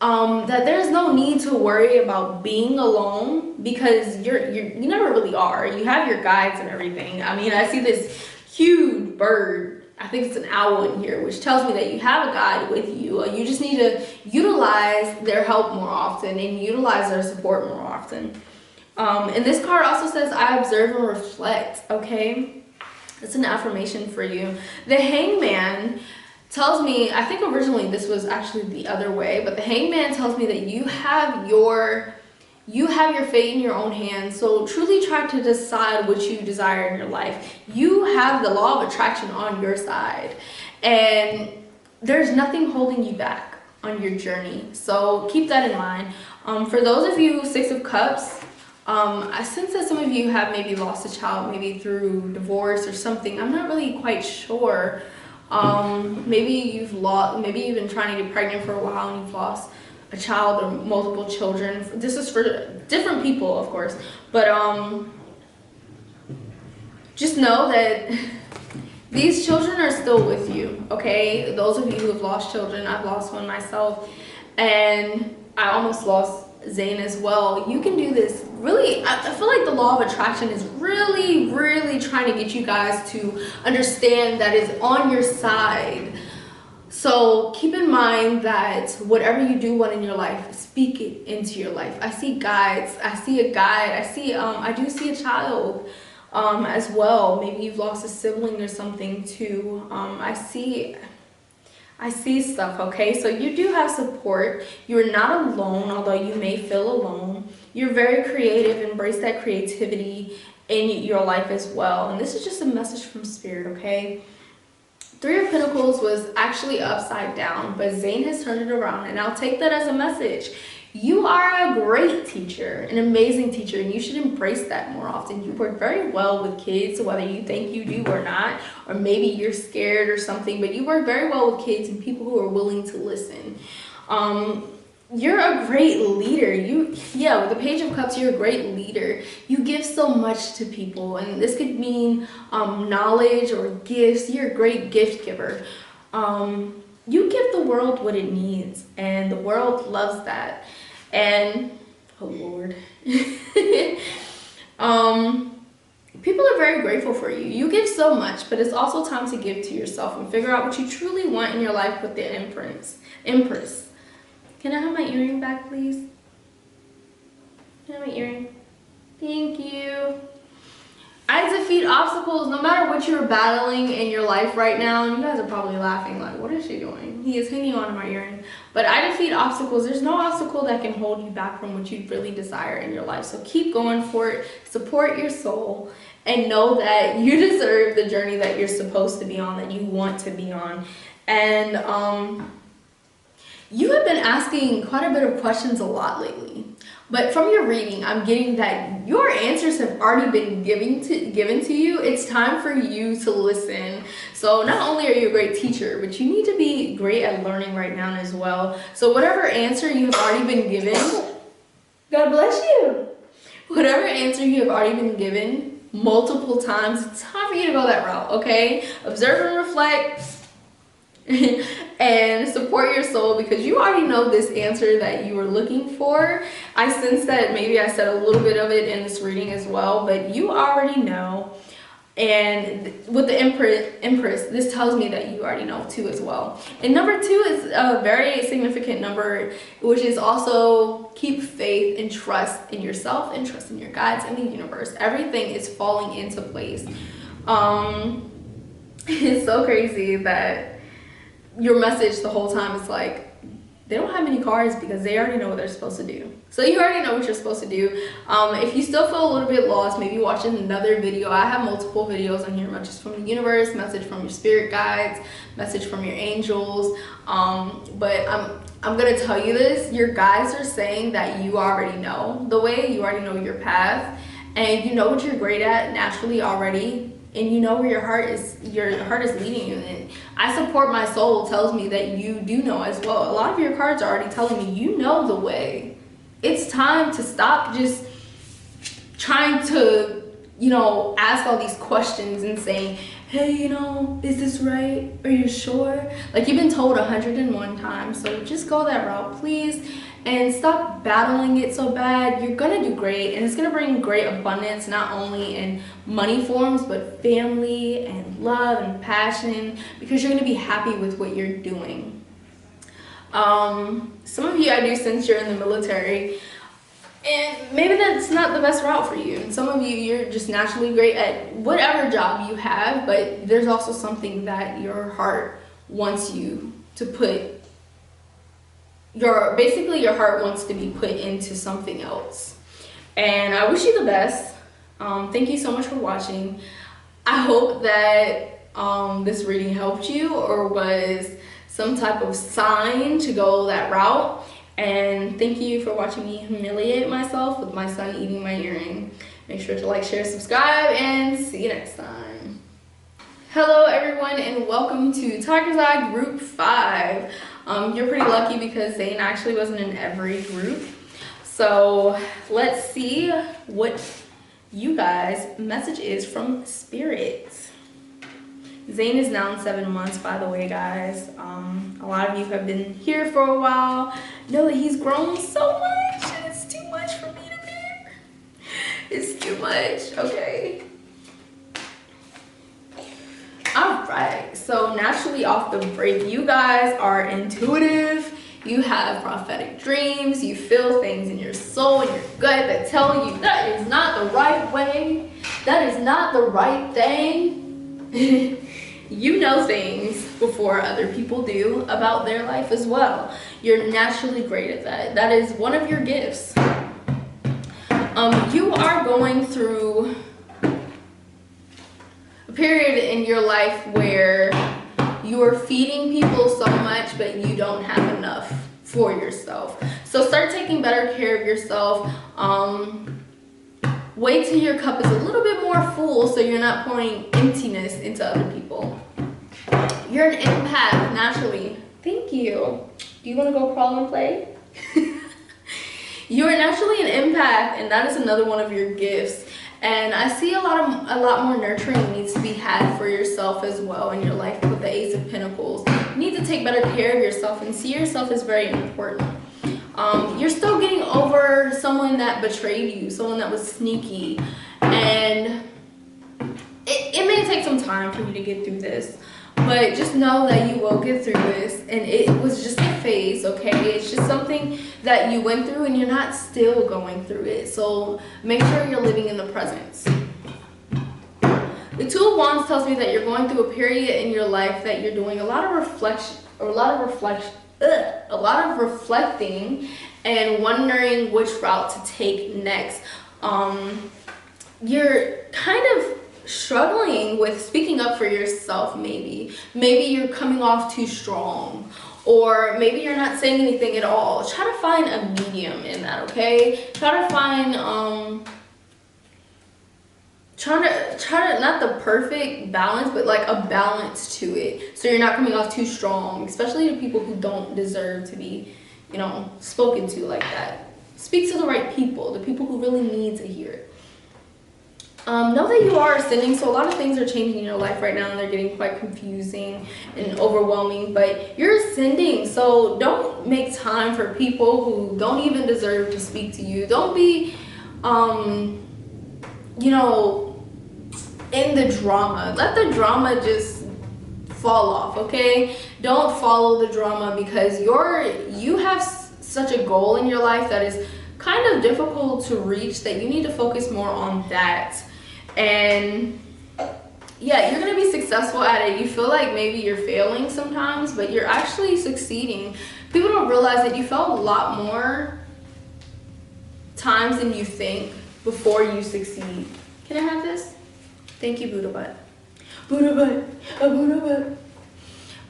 that there's no need to worry about being alone, because you never really are. You have your guides and everything. I mean, I see this huge bird. I think it's an owl in here, which tells me that you have a guide with you. You just need to utilize their help more often and utilize their support more often. And this card also says, I observe and reflect, okay? It's an affirmation for you. The Hangman tells me, I think originally this was actually the other way, but the Hangman tells me that you have your fate in your own hands. So truly try to decide what you desire in your life. You have the law of attraction on your side, and there's nothing holding you back on your journey. So keep that in mind. For those of you Six of Cups, I sense that some of you have maybe lost a child, maybe through divorce or something. I'm not really quite sure. Maybe you've been trying to get pregnant for a while and you've lost a child or multiple children. This is for different people, of course, but just know that these children are still with you, okay? Those of you who have lost children, I've lost one myself, and I almost lost Zane as well. You can do this. Really, I feel like the law of attraction is really, really trying to get you guys to understand that it's on your side. So keep in mind that whatever you do want in your life, speak it into your life. I see guides. I see a guide. I do see a child as well. Maybe you've lost a sibling or something too. I see stuff, okay? So you do have support. You're not alone, although you may feel alone. You're very creative. Embrace that creativity in your life as well. And this is just a message from Spirit, okay? Three of Pentacles was actually upside down, but Zane has turned it around, and I'll take that as a message. You are a great teacher, an amazing teacher, and you should embrace that more often. You work very well with kids, whether you think you do or not, or maybe you're scared or something, but you work very well with kids and people who are willing to listen. You're a great leader. With the Page of Cups, you're a great leader. You give so much to people, and this could mean knowledge or gifts. You're a great gift giver. You give the world what it needs, and the world loves that. And oh Lord, people are very grateful for you. You give so much, but it's also time to give to yourself and figure out what you truly want in your life with the Empress. Can I have my earring back, please? Can I have my earring? Thank you. I I defeat obstacles no matter what you're battling in your life right now. And you guys are probably laughing like, what is she doing? He is hanging on to my earring. But I defeat obstacles. There's no obstacle that can hold you back from what you really desire in your life. So keep going for it. Support your soul. And know that you deserve the journey that you're supposed to be on, that you want to be on. And you have been asking quite a bit of questions a lot lately. But from your reading, I'm getting that your answers have already been given to you. It's time for you to listen. So not only are you a great teacher, but you need to be great at learning right now as well. So whatever answer you have already been given, God bless you. Whatever answer you have already been given multiple times, it's time for you to go that route, okay? Observe and reflect. And support your soul, because you already know this answer that you were looking for. I sense that maybe I said a little bit of it in this reading as well, but you already know. And with the Empress, this tells me that you already know too as well. And number 2 is a very significant number, which is also keep faith and trust in yourself and trust in your guides and the universe. Everything is falling into place. It's so crazy that your message the whole time is like, they don't have any cards because they already know what they're supposed to do. So you already know what you're supposed to do. If you still feel a little bit lost, maybe watch another video. I have multiple videos on here, message from the universe, message from your spirit guides, message from your angels. But I'm gonna tell you this, your guides are saying that you already know the way, you already know your path, and you know what you're great at naturally already. And you know where your heart is leading you. And I support my soul tells me that you do know as well. A lot of your cards are already telling me you know the way. It's time to stop just trying to, ask all these questions and saying, hey, is this right? Are you sure? Like, you've been told 101 times. So just go that route, please. And stop battling it so bad. You're gonna do great, and it's gonna bring great abundance, not only in money forms, but family and love and passion, because you're gonna be happy with what you're doing. Some of you, I do sense you're in the military, and maybe that's not the best route for you. And some of you, you're just naturally great at whatever job you have, but there's also something that your heart wants you to put. Your heart wants to be put into something else. And I wish you the best. Thank you so much for watching. I hope that this reading helped you or was some type of sign to go that route. And thank you for watching me humiliate myself with my son eating my earring. Make sure to like, share, subscribe, and see you next time. Hello everyone, and welcome to Tiger's Eye Group 5. You're pretty lucky because Zane actually wasn't in every group. So let's see what you guys' message is from Spirit. Zane is now in 7 months, by the way, guys. A lot of you have been here for a while. Know that he's grown so much, and it's too much for me to bear. It's too much, okay? Alright, so naturally off the break, you guys are intuitive. You have prophetic dreams. You feel things in your soul and your gut that tell you that is not the right way. That is not the right thing. You know things before other people do about their life as well. You're naturally great at that. That is one of your gifts. You are going through a period in your life where you are feeding people so much, but you don't have enough for yourself. So start taking better care of yourself. Wait till your cup is a little bit more full so you're not pouring emptiness into other people. You're an empath naturally. Thank you. Do you want to go crawl and play? You are naturally an empath, and that is another one of your gifts. And I see a lot more nurturing needs to be had for yourself as well in your life with the Ace of Pentacles. You need to take better care of yourself and see yourself as very important. You're still getting over someone that betrayed you, someone that was sneaky, and it may take some time for you to get through this, but just know that you will get through this, and it was just a phase, okay? It's just something that you went through, and you're not still going through it, so make sure you're living in the present. The Two of Wands tells me that you're going through a period in your life that you're doing a lot of reflecting and wondering which route to take next. You're kind of struggling with speaking up for yourself. Maybe you're coming off too strong, or maybe you're not saying anything at all. Try to find a medium in that, okay? Try to find try to not the perfect balance, but like a balance to it, so you're not coming off too strong, especially to people who don't deserve to be, you know, spoken to like that. Speak to the right people, the people who really need to hear it. Know that you are ascending, so a lot of things are changing in your life right now and they're getting quite confusing and overwhelming, but you're ascending, so don't make time for people who don't even deserve to speak to you. Don't be you know, in the drama. Let the drama just fall off, okay? Don't follow the drama, because you have such a goal in your life that is kind of difficult to reach, that you need to focus more on that. And yeah, you're gonna be successful at it. You feel like maybe you're failing sometimes, but you're actually succeeding. People don't realize that you failed a lot more times than you think before you succeed. Can I have this? Thank you, Buddha butt. Buddha butt, a Buddha butt.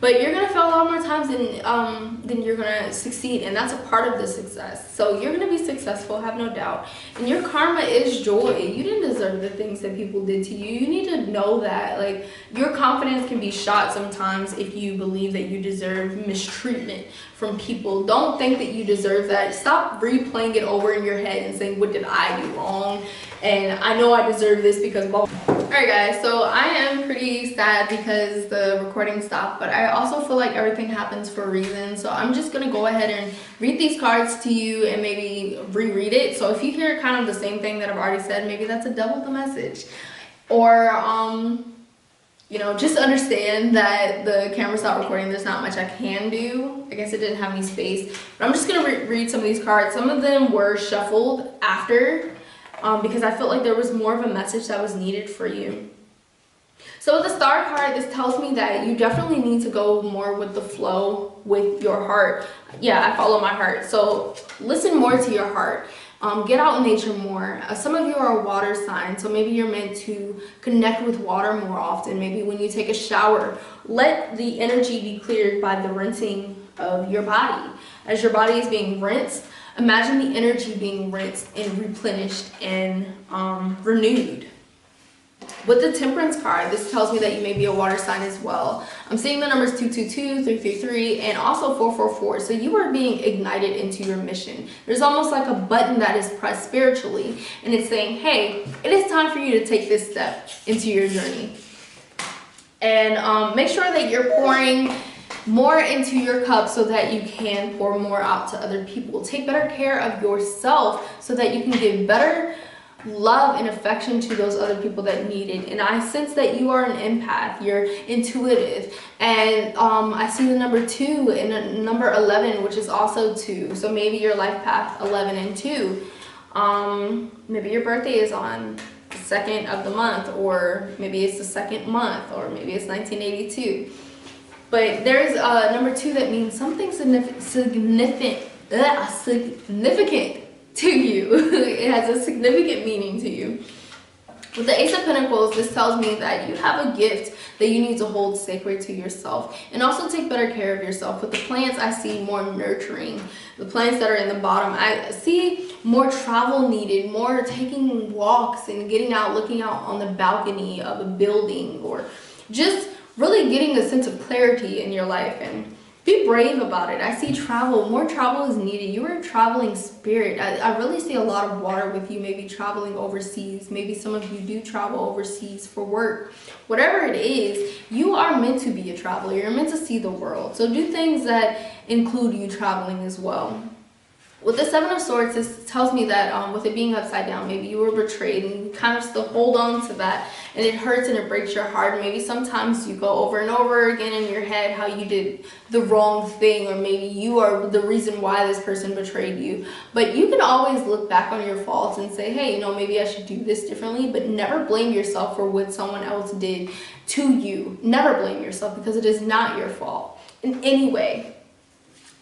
But you're gonna fail a lot more times than you're gonna succeed, and that's a part of the success. So you're gonna be successful, have no doubt. And your karma is joy. You didn't deserve the things that people did to you. You need to know that. Like, your confidence can be shot sometimes if you believe that you deserve mistreatment from people. Don't think that you deserve that. Stop replaying it over in your head and saying, what did I do wrong? And I know I deserve this because blah. Alright guys, so I am pretty sad because the recording stopped, but I also feel like everything happens for a reason. So I'm just gonna go ahead and read these cards to you and maybe reread it. So if you hear kind of the same thing that I've already said, maybe that's a double the message. Or you know, just understand that the camera stopped recording. There's not much I can do. I guess it didn't have any space. But I'm just gonna read some of these cards. Some of them were shuffled after, because I felt like there was more of a message that was needed for you. So with the Star card, this tells me that you definitely need to go more with the flow with your heart. Yeah, I follow my heart. So listen more to your heart. Get out in nature more. Some of you are a water sign, so maybe you're meant to connect with water more often. Maybe when you take a shower, let the energy be cleared by the rinsing of your body. As your body is being rinsed, imagine the energy being rinsed and replenished and renewed. With the Temperance card, this tells me that you may be a water sign as well. I'm seeing the numbers 222, 333, and also 444. So you are being ignited into your mission. There's almost like a button that is pressed spiritually, and it's saying, hey, it is time for you to take this step into your journey. And make sure that you're pouring more into your cup so that you can pour more out to other people. Take better care of yourself so that you can give better love and affection to those other people that need it. And I sense that you are an empath, you're intuitive, and I see the number 2 and the number 11, which is also 2. So maybe your life path 11 and 2. Maybe your birthday is on the 2nd of the month, or maybe it's the 2nd month, or maybe it's 1982. But there's number 2 that means something significant to you. It has a significant meaning to you. With the Ace of Pentacles, this tells me that you have a gift that you need to hold sacred to yourself, and also take better care of yourself. With the plants, I see more nurturing. The plants that are in the bottom, I see more travel needed, more taking walks and getting out, looking out on the balcony of a building, or just really getting a sense of clarity in your life. And be brave about it. I see travel. More travel is needed. You are a traveling spirit. I really see a lot of water with you, maybe traveling overseas. Maybe some of you do travel overseas for work. Whatever it is, you are meant to be a traveler. You're meant to see the world. So do things that include you traveling as well. With the Seven of Swords, this tells me that with it being upside down, maybe you were betrayed and you kind of still hold on to that, and it hurts and it breaks your heart. Maybe sometimes you go over and over again in your head how you did the wrong thing, or maybe you are the reason why this person betrayed you. But you can always look back on your faults and say, hey, you know, maybe I should do this differently, but never blame yourself for what someone else did to you. Never blame yourself, because it is not your fault in any way.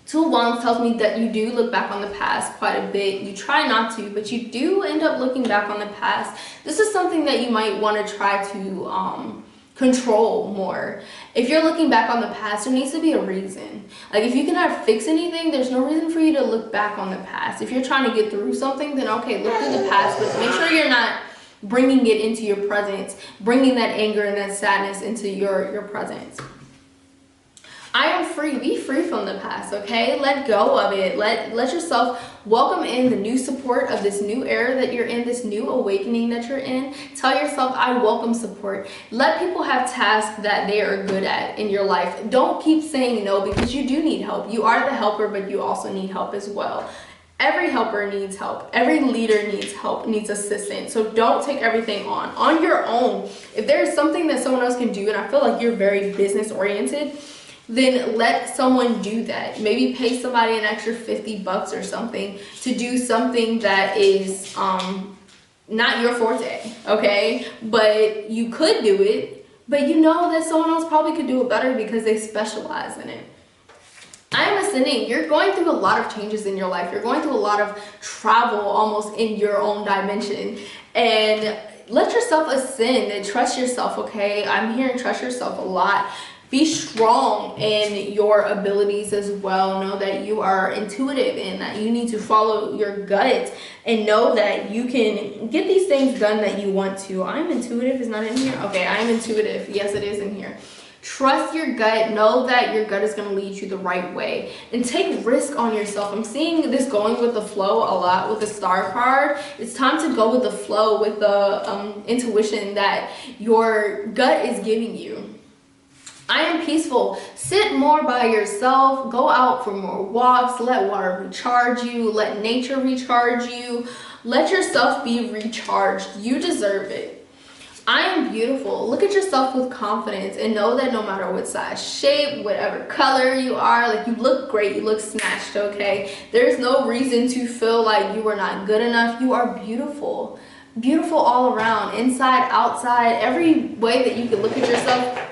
Two of Wands tells me that you do look back on the past quite a bit. You try not to, but you do end up looking back on the past. This is something that you might want to try to control more. If you're looking back on the past, there needs to be a reason. Like, if you cannot fix anything, there's no reason for you to look back on the past. If you're trying to get through something, then okay, look through the past, but make sure you're not bringing it into your present, bringing that anger and that sadness into your present. I am free. Be free from the past, okay? Let go of it. Let yourself welcome in the new support of this new era that you're in, this new awakening that you're in. Tell yourself, I welcome support. Let people have tasks that they are good at in your life. Don't keep saying no, because you do need help. You are the helper, but you also need help as well. Every helper needs help. Every leader needs help, needs assistance. So don't take everything on your own. If there is something that someone else can do, and I feel like you're very business oriented, then let someone do that. Maybe pay somebody an extra $50 or something to do something that is not your forte, okay? But you could do it, but you know that someone else probably could do it better because they specialize in it. I am ascending. You're going through a lot of changes in your life. You're going through a lot of travel almost in your own dimension. And let yourself ascend and trust yourself, okay? I'm hearing trust yourself a lot. Be strong in your abilities as well. Know that you are intuitive and that you need to follow your gut and know that you can get these things done that you want to. I'm intuitive is not in here. Okay, I'm intuitive. Yes, it is in here. Trust your gut. Know that your gut is going to lead you the right way, and take risk on yourself. I'm seeing this going with the flow a lot with the Star card. It's time to go with the flow, with the intuition that your gut is giving you. I am peaceful. Sit more by yourself. Go out for more walks. Let water recharge you. Let nature recharge you. Let yourself be recharged. You deserve it. I am beautiful. Look at yourself with confidence and know that no matter what size, shape, whatever color you are, like, you look great. You look snatched, okay? There's no reason to feel like you are not good enough. You are beautiful. Beautiful all around, inside, outside, every way that you can look at yourself.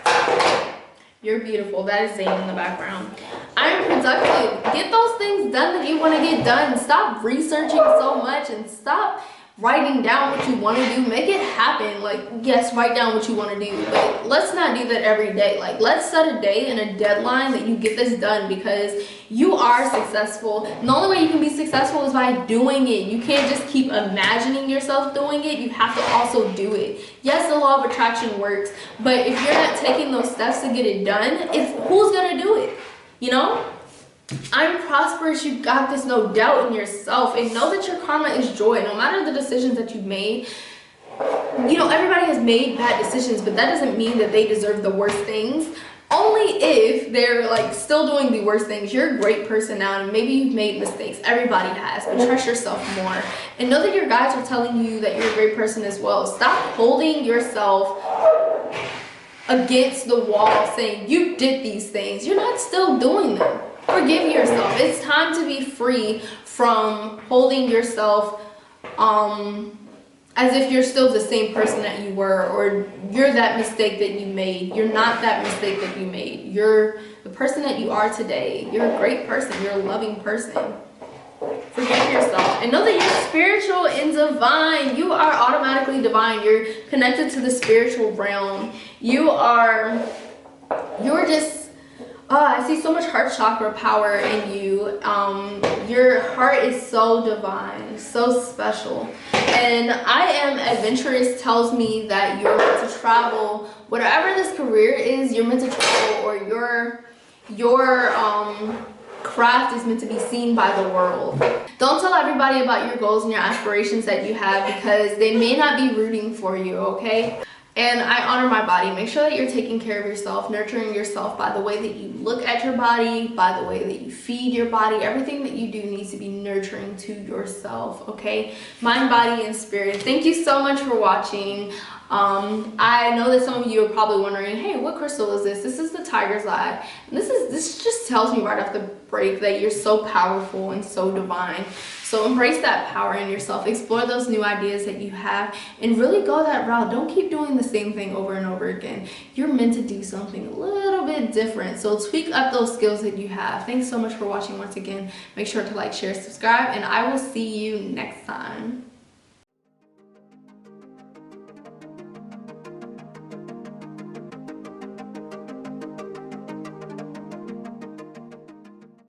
You're beautiful. That is Zane in the background. I'm productive. Get those things done that you want to get done. Stop researching so much and stop writing down what you want to do. Make it happen. Like, yes, write down what you want to do, but let's not do that every day. Like, let's set a day and a deadline that you get this done, because you are successful. And the only way you can be successful is by doing it. You can't just keep imagining yourself doing it. You have to also do it. Yes, the law of attraction works, but if you're not taking those steps to get it done, who's gonna do it? You know? I'm prosperous. You got this. No doubt in yourself, and know that your karma is joy. No matter the decisions that you've made, you know, everybody has made bad decisions, but that doesn't mean that they deserve the worst things. Only if they're like still doing the worst things. You're a great person now, and maybe you've made mistakes. Everybody has, but trust yourself more and know that your guides are telling you that you're a great person as well. Stop holding yourself against the wall saying you did these things. You're not still doing them. Forgive yourself. It's time to be free from holding yourself as if you're still the same person that you were, or you're that mistake that you made. You're not that mistake that you made. You're the person that you are today. You're a great person. You're a loving person. Forgive yourself and know that you're spiritual and divine. You are automatically divine. You're connected to the spiritual realm. You're just I see so much heart chakra power in you. Your heart is so divine, so special. And I am adventurous tells me that you're meant to travel. Whatever this career is, you're meant to travel, or your craft is meant to be seen by the world. Don't tell everybody about your goals and your aspirations that you have, because they may not be rooting for you, okay? And I honor my body. Make sure that you're taking care of yourself, nurturing yourself by the way that you look at your body, by the way that you feed your body. Everything that you do needs to be nurturing to yourself, okay? Mind, body, and spirit. Thank you so much for watching. I know that some of you are probably wondering, hey, what crystal is this? This is the tiger's eye. And this just tells me right off the break that you're so powerful and so divine. So embrace that power in yourself, explore those new ideas that you have, and really go that route. Don't keep doing the same thing over and over again. You're meant to do something a little bit different. So tweak up those skills that you have. Thanks so much for watching once again. Make sure to like, share, subscribe, and I will see you next time.